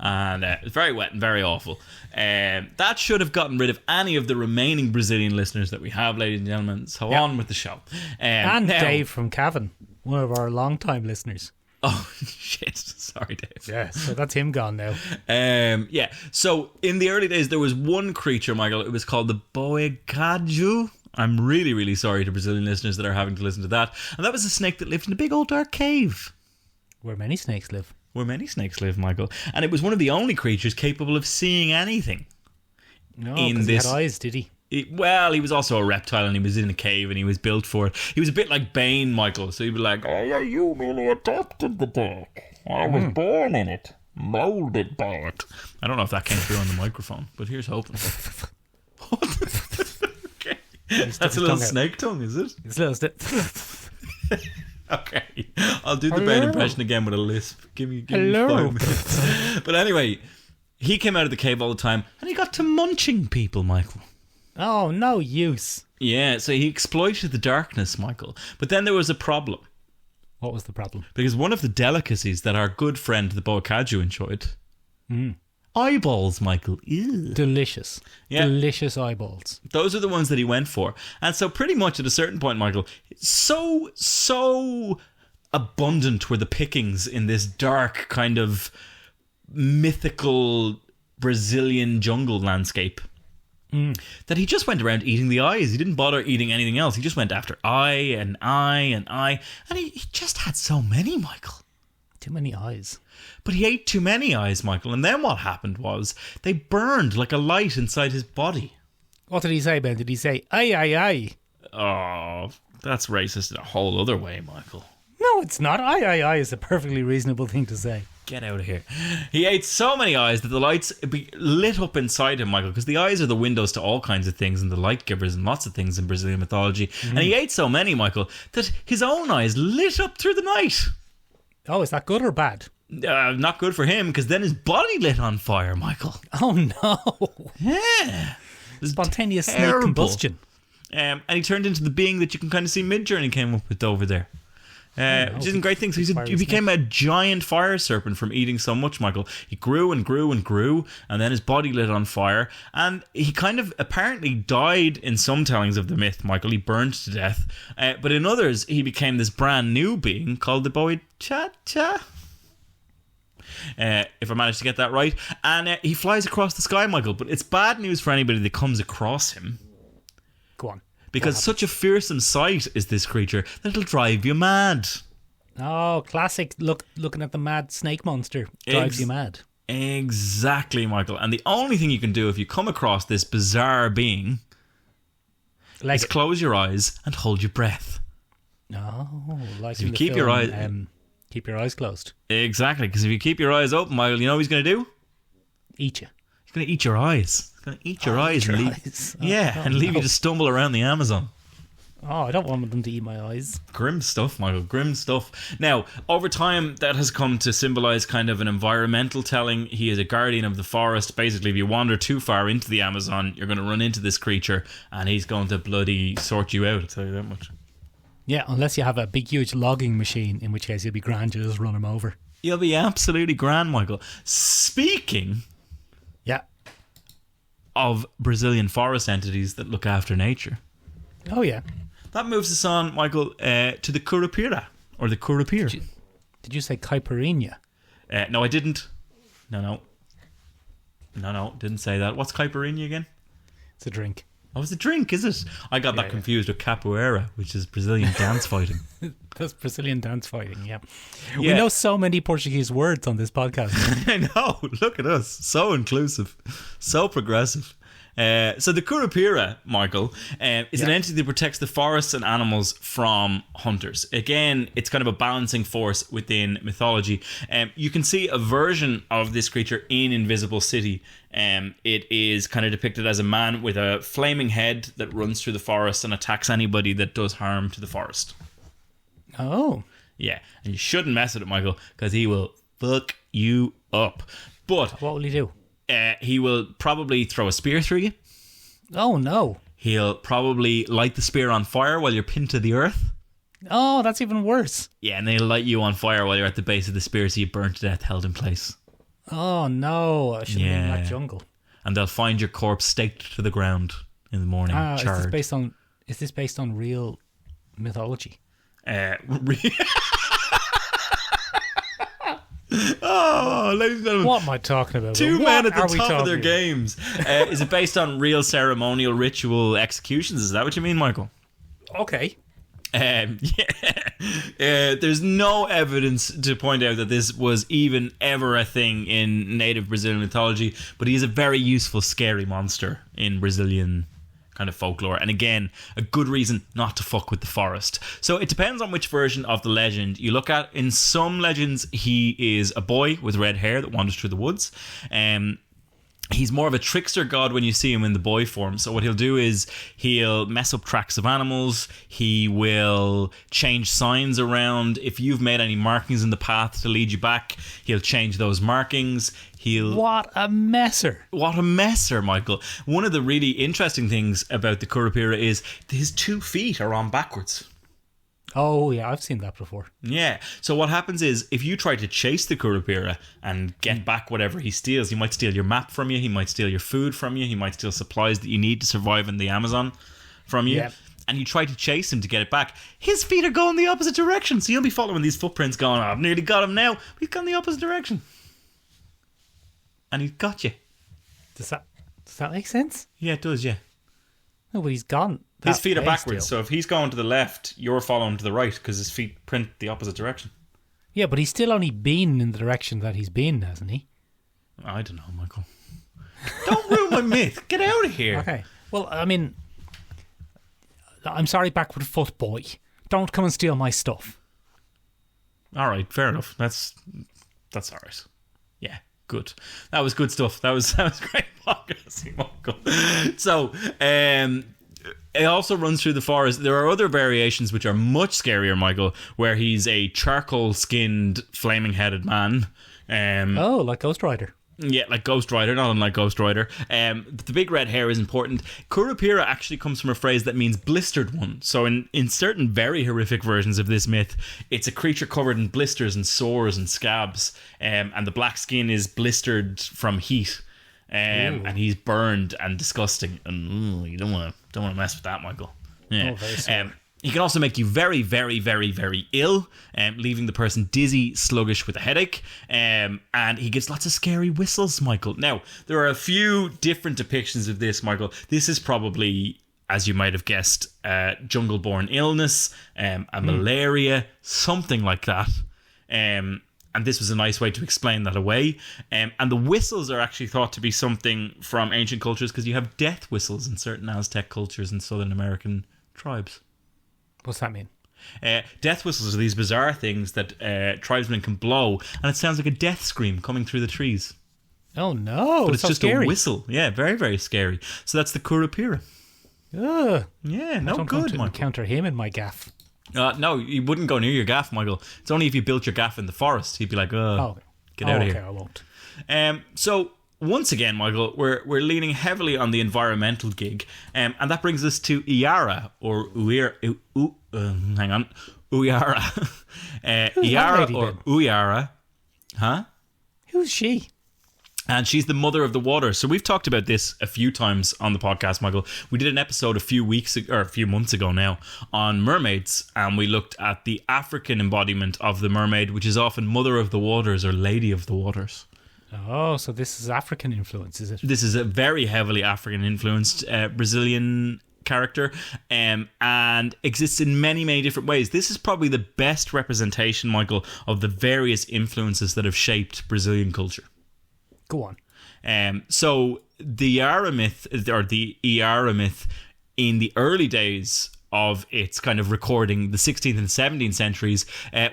And it was very wet and very awful. That should have gotten rid of any of the remaining Brazilian listeners that we have, ladies and gentlemen. So on with the show. And now, Dave from Cavan, one of our long-time listeners. Oh, shit. Sorry, Dave. Yeah, so that's him gone now. Yeah. So in the early days, there was one creature, Michael. It was called the boicaju. I'm really, really sorry to Brazilian listeners that are having to listen to that. And that was a snake that lived in a big old dark cave. Where many snakes live. Where many snakes live, Michael. And it was one of the only creatures capable of seeing anything. No, because he had eyes, did he? Well, he was also a reptile, and he was in a cave, and he was built for it. He was a bit like Bane, Michael. So he'd be like, "Oh, yeah, you merely adopted the dark. I was born in it, molded by it." I don't know if that came through on the microphone, but here's hoping. Okay. That's a little snake tongue, is it? It's a little... Okay, I'll do the Bane impression again with a lisp. Give me 5 minutes. But anyway, he came out of the cave all the time, and he got to munching people, Michael. Oh, no use. Yeah, so he exploited the darkness, Michael. But then there was a problem. What was the problem? Because one of the delicacies that our good friend the boicaju enjoyed, eyeballs, Michael. Ew. Delicious. Yeah. Delicious eyeballs. Those are the ones that he went for. And so pretty much at a certain point, Michael, so abundant were the pickings in this dark kind of mythical Brazilian jungle landscape that he just went around eating the eyes. He didn't bother eating anything else. He just went after eye and eye and eye. And he just had so many, Michael. Too many eyes. But he ate too many eyes, Michael. And then what happened was they burned like a light inside his body. What did he say, Ben? Did he say, aye, aye, aye? Oh, that's racist in a whole other way, Michael. No, it's not. Aye, aye, aye is a perfectly reasonable thing to say. Get out of here. He ate so many eyes that the lights be lit up inside him, Michael, because the eyes are the windows to all kinds of things and the light givers and lots of things in Brazilian mythology. And he ate so many, Michael, that his own eyes lit up through the night. Oh, is that good or bad? Not good for him, because then his body lit on fire, Michael. Oh, no. Yeah. Spontaneous snake terrible. combustion. And he turned into the being that you can kind of see Midjourney came up with over there. Which isn't a great thing. So he became a giant fire serpent from eating so much, Michael. He grew and grew and grew, and then his body lit on fire. And he kind of apparently died in some tellings of the myth, Michael. He burned to death. But in others, he became this brand new being called the boy Cha-Cha. If I managed to get that right. And he flies across the sky, Michael. But it's bad news for anybody that comes across him. Go on. Because such a fearsome sight is this creature that it'll drive you mad. Oh, classic. Looking at the mad snake monster drives you mad. Exactly, Michael. And the only thing you can do if you come across this bizarre being is close your eyes and hold your breath. Oh, like So if in you the keep your film, eyes... keep your eyes closed. Exactly, because if you keep your eyes open, Michael, you know what he's going to do? Eat you. He's going to eat your eyes. He's going to eat your eyes. Eat your and leave, eyes. and leave you to stumble around the Amazon. Oh, I don't want them to eat my eyes. Grim stuff, Michael. Grim stuff. Now, over time, that has come to symbolise kind of an environmental telling. He is a guardian of the forest. Basically, if you wander too far into the Amazon, you're going to run into this creature, and he's going to bloody sort you out. I'll tell you that much. Yeah, unless you have a big, huge logging machine, in which case you'll be grand. You just run him over. You'll be absolutely grand, Michael. Speaking of Brazilian forest entities that look after nature. Oh, yeah. That moves us on, Michael, to the Curupira, or the Curupira. Did you say caipirinha? No, I didn't. No, didn't say that. What's caipirinha again? It's a drink. Oh, it's a drink, is it? I got that confused with capoeira, which is Brazilian dance fighting. That's Brazilian dance fighting, yeah. We know so many Portuguese words on this podcast. I know. Look at us. So inclusive. So progressive. So the Curupira, Michael, is an entity that protects the forests and animals from hunters. Again, it's kind of a balancing force within mythology. You can see a version of this creature in Invisible City. It is kind of depicted as a man with a flaming head that runs through the forest and attacks anybody that does harm to the forest. Oh. Yeah, and you shouldn't mess with it, Michael, because he will fuck you up. But what will he do? He will probably throw a spear through you. Oh, no. He'll probably light the spear on fire while you're pinned to the earth. Oh, that's even worse. Yeah, and then he'll light you on fire while you're at the base of the spear, so you burn to death, held in place. Oh, no. I should have been in that jungle. And they'll find your corpse staked to the ground in the morning, charred. Is this based on real mythology? Oh, ladies and gentlemen. What am I talking about? Two men at the top of their games. Is it based on real ceremonial ritual executions? Is that what you mean, Michael? Okay. There's no evidence to point out that this was even ever a thing in native Brazilian mythology, but he is a very useful, scary monster in Brazilian kind of folklore, and again, a good reason not to fuck with the forest. So it depends on which version of the legend you look at. In some legends, he is a boy with red hair that wanders through the woods. He's more of a trickster god when you see him in the boy form. So what he'll do is he'll mess up tracks of animals. He will change signs around. If you've made any markings in the path to lead you back, he'll change those markings. What a messer. What a messer, Michael. One of the really interesting things about the Curupira is his 2 feet are on backwards. Oh, yeah, I've seen that before. Yeah. So what happens is, if you try to chase the Curupira and get back whatever he steals, he might steal your map from you, he might steal your food from you, he might steal supplies that you need to survive in the Amazon from you. and you try to chase him to get it back, his feet are going the opposite direction. So you'll be following these footprints going, oh, I've nearly got him now. But he's gone the opposite direction. And he's got you. Does that make sense? Yeah, it does, yeah. No, but he's gone. His feet are backwards, still. so if he's going to the left, you're following to the right because his feet print the opposite direction. Yeah, but he's still only been in the direction that he's been, hasn't he? I don't know, Michael. Don't ruin my myth. Get out of here. Okay. Well, I mean, I'm sorry, backward foot boy. Don't come and steal my stuff. All right, fair enough. That's all right. Yeah, good. That was good stuff. That was great podcasting, Michael. So, it also runs through the forest. There are other variations which are much scarier, Michael, where he's a charcoal-skinned, flaming-headed man. Like Ghost Rider. Yeah, like Ghost Rider, not unlike Ghost Rider. The big red hair is important. Kurapira actually comes from a phrase that means blistered one. So in certain very horrific versions of this myth, it's a creature covered in blisters and sores and scabs, and the black skin is blistered from heat, and he's burned and disgusting. And you don't want to mess with that, Michael. Yeah. Oh, very sorry. He can also make you very, very, very, very ill, leaving the person dizzy, sluggish with a headache. And he gives lots of scary whistles, Michael. Now, there are a few different depictions of this, Michael. This is probably, as you might have guessed, jungle-born illness, a malaria, something like that. And this was a nice way to explain that away. And the whistles are actually thought to be something from ancient cultures because you have death whistles in certain Aztec cultures and Southern American tribes. What's that mean? Death whistles are these bizarre things that tribesmen can blow, and it sounds like a death scream coming through the trees. Oh no! But it's so just scary. a whistle. Yeah, very, very scary. So that's the Kurapira. Ugh. Yeah, no I don't good, want to Michael. encounter him in my gaff. No, you wouldn't go near your gaff, Michael. It's only if you built your gaff in the forest. He'd be like, get out of here. Okay, I won't. So once again, Michael, we're leaning heavily on the environmental gig, and that brings us to Iara or Uyara. Iara or Uyara, huh? Who's she? And she's the mother of the water. So we've talked about this a few times on the podcast, Michael. We did an episode a few months ago now on mermaids, and we looked at the African embodiment of the mermaid, which is often mother of the waters or lady of the waters. Oh, so this is African influence, is it? This is a very heavily African influenced Brazilian character, and exists in many, many different ways. This is probably the best representation, Michael, of the various influences that have shaped Brazilian culture. Go on. So the Iara myth, in the early days of its kind of recording, the 16th and 17th centuries,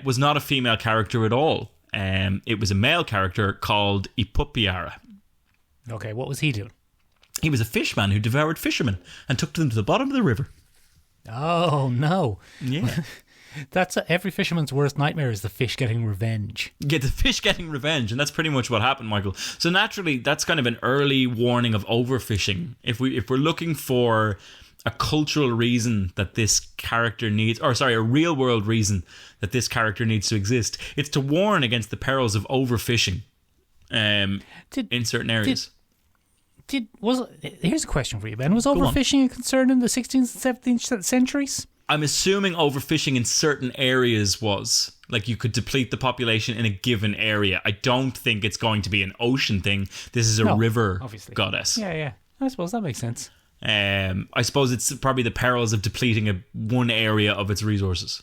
was not a female character at all. It was a male character called Ipupiara. Okay, what was he doing? He was a fishman who devoured fishermen and took them to the bottom of the river. Oh, no. Yeah. That's every fisherman's worst nightmare is the fish getting revenge. Yeah, the fish getting revenge, and that's pretty much what happened, Michael. So naturally, that's kind of an early warning of overfishing. If we're looking for a cultural reason that this character needs, a real world reason that this character needs to exist, it's to warn against the perils of overfishing in certain areas. Here's a question for you, Ben. Was overfishing a concern in the 16th and 17th centuries? I'm assuming overfishing in certain areas was. Like, you could deplete the population in a given area. I don't think it's going to be an ocean thing. This is a river obviously. Goddess. Yeah. I suppose that makes sense. I suppose it's probably the perils of depleting one area of its resources.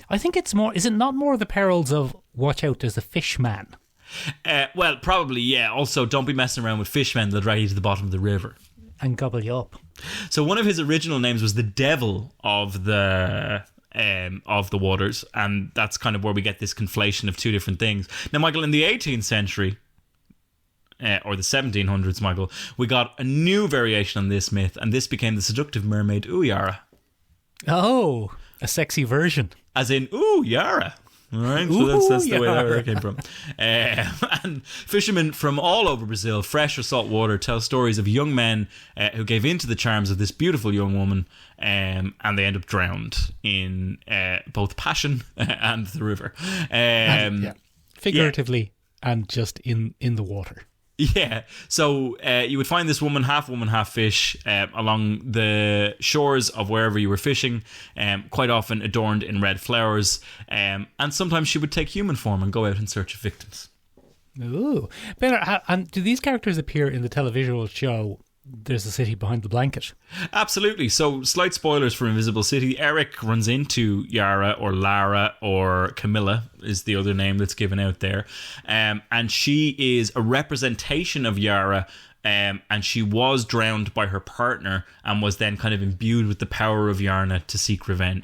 I think it's more... Is it not more the perils of watch out, there's a fish man? Well, probably, yeah. Also, don't be messing around with fishmen that drag you to the bottom of the river. And gobble you up. So one of his original names was the devil of the waters, and that's kind of where we get this conflation of two different things. Now, Michael, in the 18th century, or the 1700s, Michael, we got a new variation on this myth, and this became the seductive mermaid Uyara. Oh, a sexy version. As in, ooh, Yara. All right, so that's the way that came from. And fishermen from all over Brazil, fresh or salt water, tell stories of young men who gave in to the charms of this beautiful young woman, and they end up drowned in both passion and the river. Figuratively and just in the water. Yeah, so you would find this woman, half fish, along the shores of wherever you were fishing, quite often adorned in red flowers, and sometimes she would take human form and go out in search of victims. Ooh. Ben, and do these characters appear in the televisual show There's a City Behind the Blanket? Absolutely. So, slight spoilers for Invisible City. Eric runs into Yara or Lara or Camilla is the other name that's given out there. And she is a representation of Yara, and she was drowned by her partner and was then kind of imbued with the power of Yara to seek revenge.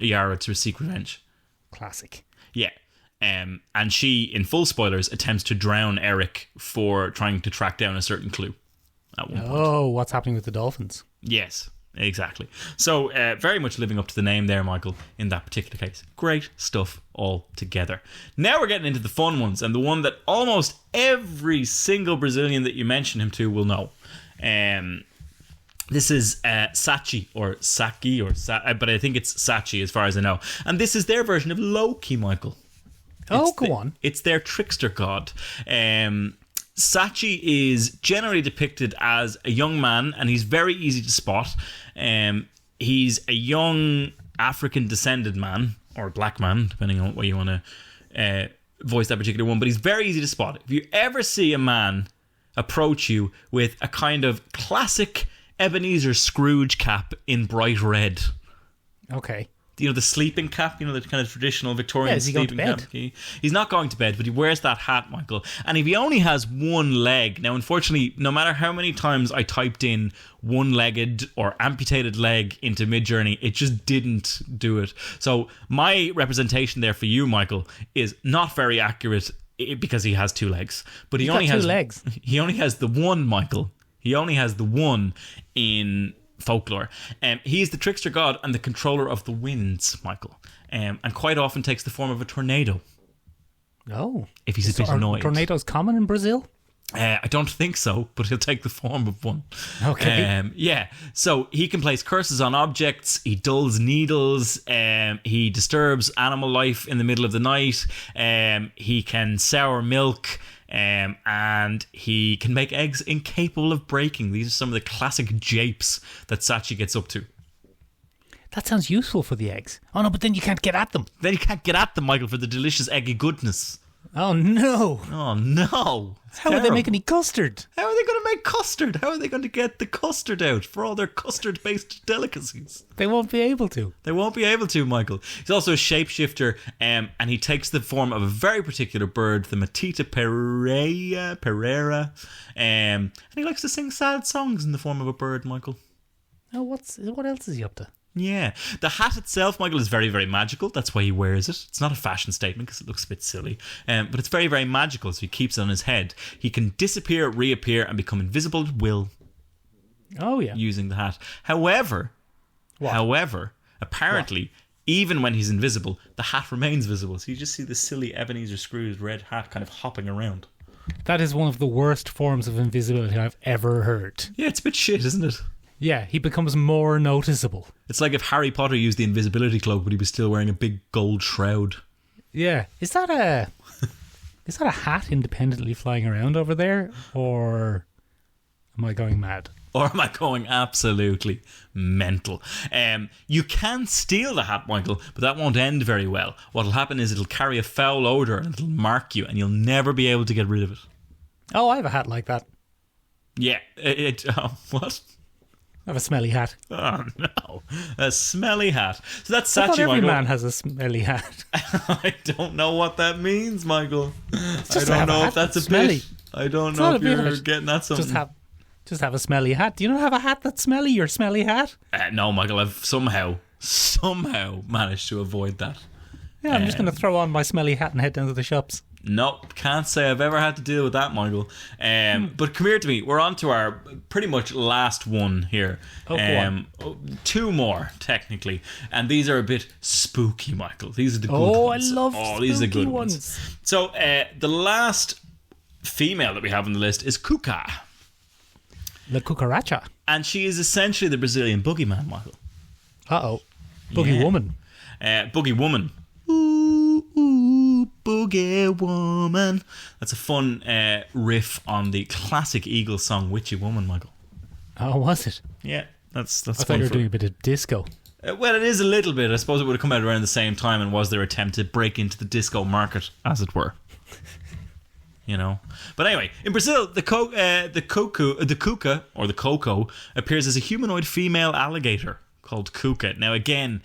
Classic. Yeah. And she, in full spoilers, attempts to drown Eric for trying to track down a certain clue at one point. Oh, what's happening with the dolphins? Yes, exactly. So, very much living up to the name there, Michael, in that particular case. Great stuff all together. Now we're getting into the fun ones, and the one that almost every single Brazilian that you mention him to will know. This is Sachi, or Saki, but I think it's Sachi as far as I know. And this is their version of Loki, Michael. Go on. It's their trickster god. Sachi is generally depicted as a young man, and he's very easy to spot. He's a young African descended man, or black man, depending on what way you want to voice that particular one, but he's very easy to spot. If you ever see a man approach you with a kind of classic Ebenezer Scrooge cap in bright red. Okay. You know, the sleeping cap, you know, the kind of traditional Victorian is he going to sleeping bed? cap. He's not going to bed, but he wears that hat, Michael. And if he only has one leg, now unfortunately, no matter how many times I typed in one-legged or amputated leg into Midjourney, it just didn't do it. So my representation there for you, Michael, is not very accurate because he has two legs. But he only has 2 legs. He only has the one, Michael. He only has the one in Folklore. He is the trickster god and the controller of the winds, Michael, and quite often takes the form of a tornado. Oh. If he's a bit annoyed. Are tornadoes common in Brazil? I don't think so, but he'll take the form of one. Okay. Yeah, so he can place curses on objects, he dulls needles, he disturbs animal life in the middle of the night, he can sour milk, and he can make eggs incapable of breaking. These are some of the classic japes that Sachi gets up to. That sounds useful for the eggs. Oh no, but then you can't get at them. Then you can't get at them, Michael, for the delicious eggy goodness. Oh no. Oh no. How are they making any custard? How are they going to make custard? How are they going to get the custard out for all their custard-based delicacies? They won't be able to. They won't be able to, Michael. He's also a shapeshifter, and he takes the form of a very particular bird, the Matita Pereira, and he likes to sing sad songs in the form of a bird, Michael. Oh, what else is he up to? Yeah. The hat itself, Michael, is very, very magical. That's why he wears it. It's not a fashion statement because it looks a bit silly. But it's very, very magical, so he keeps it on his head. He can disappear, reappear, and become invisible at will. Oh, yeah. Using the hat. However, apparently, even when he's invisible, the hat remains visible. So you just see the silly Ebenezer Scrooge red hat kind of hopping around. That is one of the worst forms of invisibility I've ever heard. Yeah, it's a bit shit, isn't it? Yeah, he becomes more noticeable. It's like if Harry Potter used the invisibility cloak, but he was still wearing a big gold shroud. Yeah. Is that a hat independently flying around over there? Or am I going mad? Or am I going absolutely mental? You can steal the hat, Michael, but that won't end very well. What'll happen is it'll carry a foul odour and it'll mark you, and you'll never be able to get rid of it. Oh, I have a hat like that. Yeah. What? I have a smelly hat. Oh no, a smelly hat. So that's I thought Sachi, every Michael. man has a smelly hat. I don't know what that means, Michael. Just I to don't have a know hat if that's a smelly. bit. I don't It's know not if a bit, you're it's getting at something. Just have a smelly hat. Do you not have a hat that's smelly? Your smelly hat? No, Michael. I've somehow managed to avoid that. Yeah, I'm just going to throw on my smelly hat and head down to the shops. Nope, can't say I've ever had to deal with that, Michael. But come here to me. We're on to our pretty much last one here. Oh, go on. 2 more, technically. And these are a bit spooky, Michael. These are the good ones. I love these are the spooky good ones. So, the last female that we have on the list is Cuca. La Cucaracha. And she is essentially the Brazilian boogeyman, Michael. Uh-oh. Boogie Yeah. woman. Boogie woman. Ooh, ooh, Boogie Woman. That's a fun riff on the classic Eagles song Witchy Woman, Michael. Oh, was it? Yeah, that's I thought you were doing a bit of disco. Well, it is a little bit. I suppose it would have come out around the same time and was their attempt to break into the disco market, as it were. You know. But anyway, in Brazil, the cuca, or the coco, appears as a humanoid female alligator called cuca. Now, again,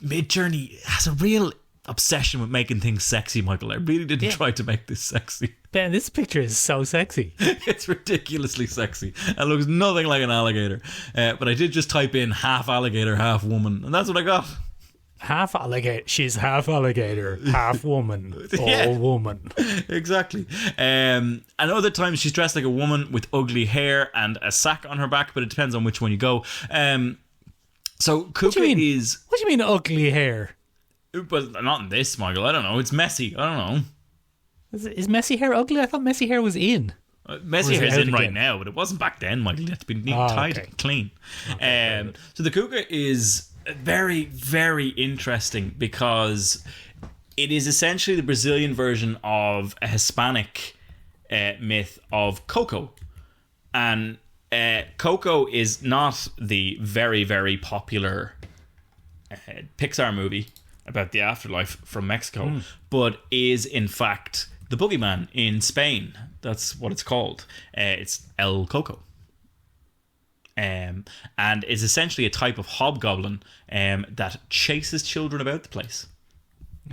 Midjourney has a real obsession with making things sexy, Michael. I really didn't try to make this sexy. Ben, this picture is so sexy. It's ridiculously sexy. It looks nothing like an alligator. But I did just type in half alligator, half woman, and that's what I got. Half alligator. She's half alligator, half woman, all woman. Exactly. And other times she's dressed like a woman with ugly hair and a sack on her back, but it depends on which one you go. So Kuka is... What do you mean ugly hair? But not in this, Michael. I don't know. It's messy. I don't know. Is messy hair ugly? I thought messy hair was in. Messy hair is in right now, but it wasn't back then, Michael. You had to be neat, tight, and clean. So the Kuka is very, very interesting because it is essentially the Brazilian version of a Hispanic myth of Coco. And Coco is not the very, very popular Pixar movie about the afterlife from Mexico, but is in fact the boogeyman in Spain. That's what it's called. It's El Coco. And is essentially a type of hobgoblin that chases children about the place.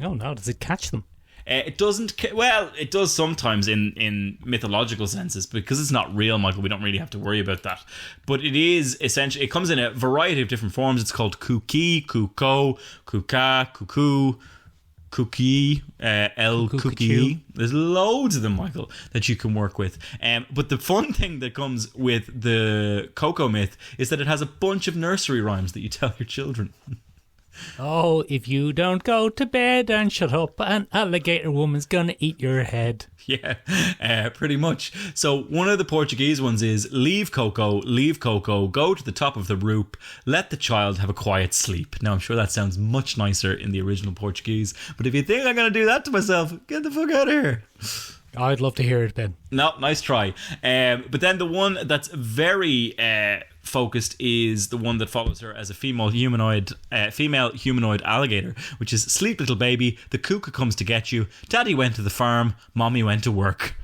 Oh no, does it catch them? It doesn't. Well, it does sometimes in mythological senses, because it's not real, Michael. We don't really have to worry about that. But it is essentially. It comes in a variety of different forms. It's called Kuki, Kuko, Kuka, Kuku, Cookie, El Cookie. There's loads of them, Michael, that you can work with. But the fun thing that comes with the Coco myth is that it has a bunch of nursery rhymes that you tell your children. Oh, if you don't go to bed and shut up, an alligator woman's gonna eat your head. Yeah, pretty much. So one of the Portuguese ones is leave Coco, go to the top of the roof, let the child have a quiet sleep. Now, I'm sure that sounds much nicer in the original Portuguese, but if you think I'm going to do that to myself, get the fuck out of here. I'd love to hear it, Ben. No, nice try. But then the one that's very focused is the one that follows her as a female humanoid alligator, which is sleep little baby, the cuckoo comes to get you, daddy went to the farm, mommy went to work.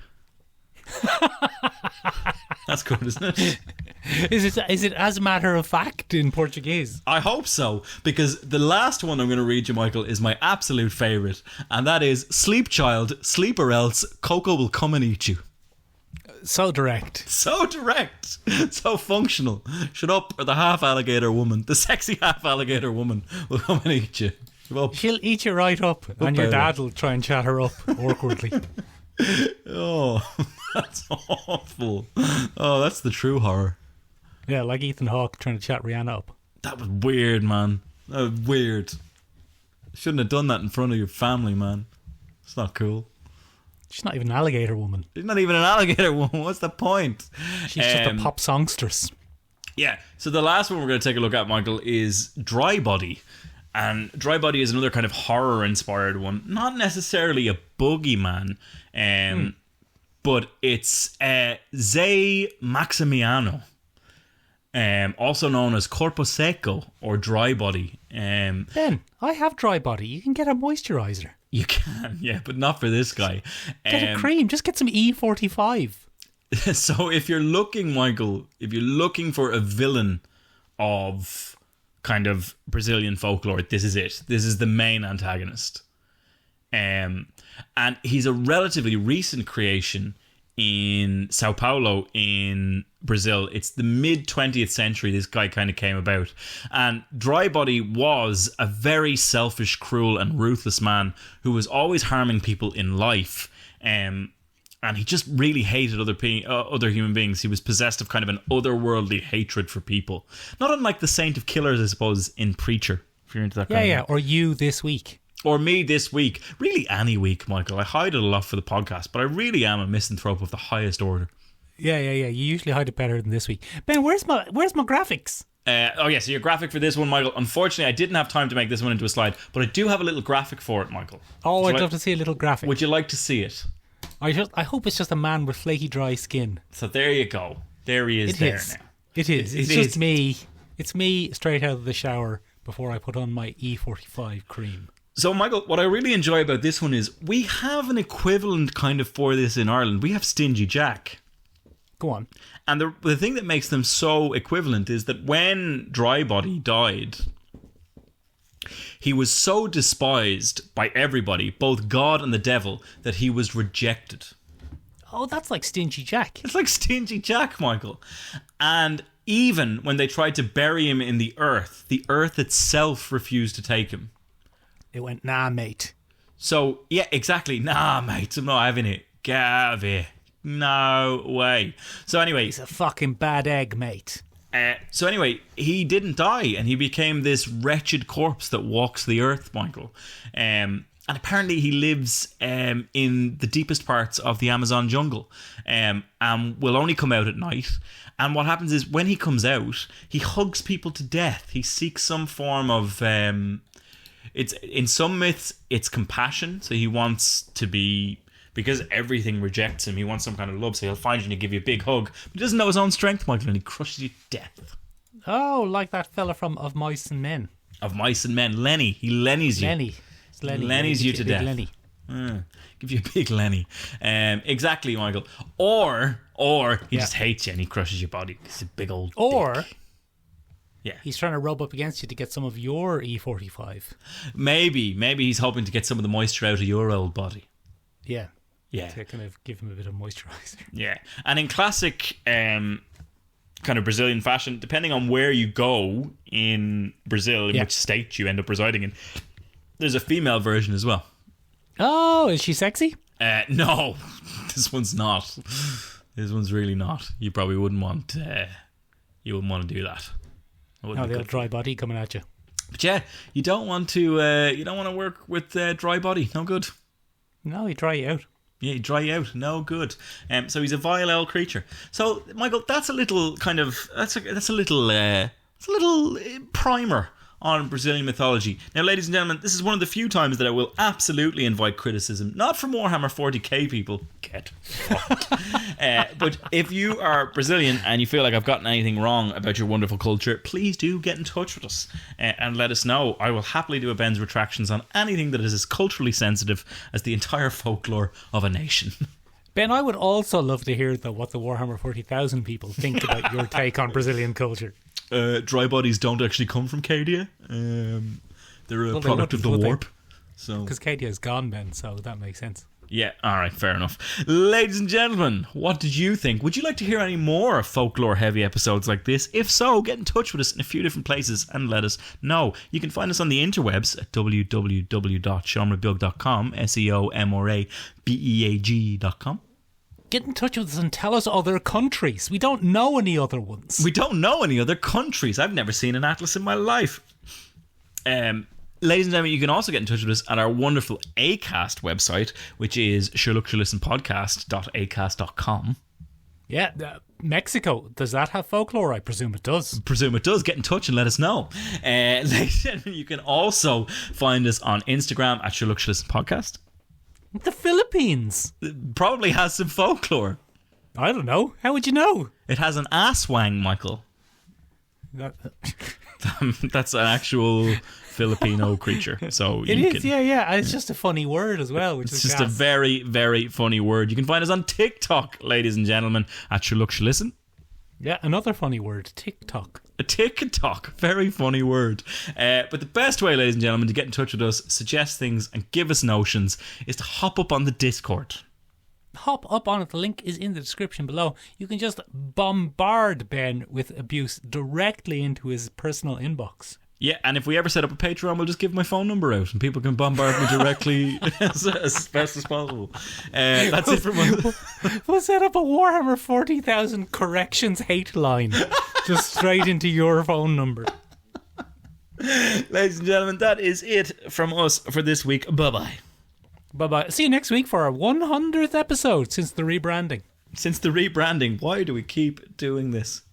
That's good, isn't it? Is it as a matter of fact in Portuguese? I hope so, because the last one I'm going to read you, Michael, is my absolute favourite, and that is sleep child, sleep or else Coco will come and eat you. So direct. So direct. So functional. Shut up, or the half alligator woman, the sexy half alligator woman will come and eat you. She'll eat you right up, and your dad will try and chat her up awkwardly. Oh, that's awful. Oh, that's the true horror. Yeah, like Ethan Hawke trying to chat Rihanna up. That was weird, man. That was weird. Shouldn't have done that in front of your family, man. It's not cool. She's not even an alligator woman. She's not even an alligator woman. What's the point? She's just a pop songstress. Yeah. So the last one we're going to take a look at, Michael, is Dry Body. And Dry Body is another kind of horror-inspired one. Not necessarily a boogeyman, but it's Zé Maximiano, also known as Corpo Seco or Dry Body. Ben, I have Dry Body. You can get a moisturiser. You can, yeah, but not for this guy. Get a cream. Just get some E45. So if you're looking, Michael, if you're looking for a villain of kind of Brazilian folklore, this is it. This is the main antagonist. And he's a relatively recent creation in Sao Paulo in Brazil. It's the mid 20th century this guy kind of came about, and Dry Body was a very selfish, cruel and ruthless man who was always harming people in life, and he just really hated other human beings. He was possessed of kind of an otherworldly hatred for people, not unlike the Saint of Killers, I suppose, in Preacher, if you're into that kind of or You This Week. Or me this week. Really any week, Michael. I hide it a lot for the podcast, but I really am a misanthrope of the highest order. Yeah. You usually hide it better than this week. Ben, where's my graphics? So your graphic for this one, Michael. Unfortunately, I didn't have time to make this one into a slide, but I do have a little graphic for it, Michael. Oh, I'd love to see a little graphic. Would you like to see it? I hope it's just a man with flaky, dry skin. So there you go. There he is. Now. It is. It's just me. It's me straight out of the shower before I put on my E45 cream. So, Michael, what I really enjoy about this one is we have an equivalent kind of for this in Ireland. We have Stingy Jack. Go on. And the thing that makes them so equivalent is that when Drybody died, he was so despised by everybody, both God and the devil, that he was rejected. Oh, that's like Stingy Jack. It's like Stingy Jack, Michael. And even when they tried to bury him in the earth itself refused to take him. It went, nah, mate. So, yeah, exactly. Nah, mate, I'm not having it. Gaff. No way. So anyway, He's a fucking bad egg, mate. So anyway, he didn't die, and he became this wretched corpse that walks the earth, Michael. And apparently he lives in the deepest parts of the Amazon jungle, and will only come out at night. And what happens is when he comes out, he hugs people to death. He seeks some form of it's in some myths it's compassion. So he wants to be. Because everything rejects him, he wants some kind of love, so he'll find you and he'll give you a big hug. But he doesn't know his own strength, Michael, and he crushes you to death. Oh, like that fella from Of Mice and Men. Of Mice and Men. Lenny. He Lenny's you. Lenny. It's Lenny. Lenny's you to death. Lenny. Give you a big Lenny. Exactly, Michael. Or he just hates you and he crushes your body. He's a big old dick. Yeah. He's trying to rub up against you to get some of your E45. Maybe he's hoping to get some of the moisture out of your old body. Yeah. Yeah. To kind of give him a bit of moisturiser. Yeah. And in classic kind of Brazilian fashion, depending on where you go in Brazil, in which state you end up residing in, there's a female version as well. Oh, is she sexy? No. This one's not. This one's really not. You probably wouldn't want to do that. Oh, the old dry body coming at you. But yeah, you don't want to work with dry body. No good. No, he dry you out. Yeah, he dry you out. No good. So he's a vile old creature. So Michael, that's a little kind of that's a little primer on Brazilian mythology. Now, ladies and gentlemen, this is one of the few times that I will absolutely invite criticism, not from Warhammer 40k people. Get fucked. But if you are Brazilian and you feel like I've gotten anything wrong about your wonderful culture, please do get in touch with us and let us know. I will happily do a Ben's retractions on anything that is as culturally sensitive as the entire folklore of a nation. Ben, I would also love to hear what the Warhammer 40,000 people think about your take on Brazilian culture. Dry bodies don't actually come from Cadia. They're a product of the warp. Because Cadia is gone, Ben, so that makes sense. Yeah, alright, fair enough. Ladies and gentlemen, what did you think? Would you like to hear any more folklore heavy episodes like this? If so, get in touch with us in a few different places and let us know. You can find us on the interwebs at www.seomrabeag.com, seomrabeag.com. Get in touch with us and tell us other countries. We don't know any other ones. We don't know any other countries. I've never seen an atlas in my life. Ladies and gentlemen, you can also get in touch with us at our wonderful Acast website, which is sherlockshoulistenpodcast.acast.com. Yeah, Mexico, does that have folklore? I presume it does. Presume it does. Get in touch and let us know. Ladies and gentlemen, you can also find us on Instagram at sherlockshoulistenpodcast. The Philippines. It probably has some folklore. I don't know. How would you know? It has an ass wang, Michael. That's an actual Filipino creature. So it is, yeah. It's just a funny word as well. Which it's is just gas. a very, very funny word. You can find us on TikTok, ladies and gentlemen, at sherlockshoulissen. Yeah, another funny word, TikTok. A TikTok, very funny word. But the best way, ladies and gentlemen, to get in touch with us, suggest things and give us notions is to hop up on the Discord. Hop up on it. The link is in the description below. You can just bombard Ben with abuse directly into his personal inbox. Yeah, and if we ever set up a Patreon, we'll just give my phone number out and people can bombard me directly as best as possible. That's it from us. We'll set up a Warhammer 40,000 corrections hate line just straight into your phone number. Ladies and gentlemen, that is it from us for this week. Bye-bye. Bye-bye. See you next week for our 100th episode since the rebranding. Since the rebranding, why do we keep doing this?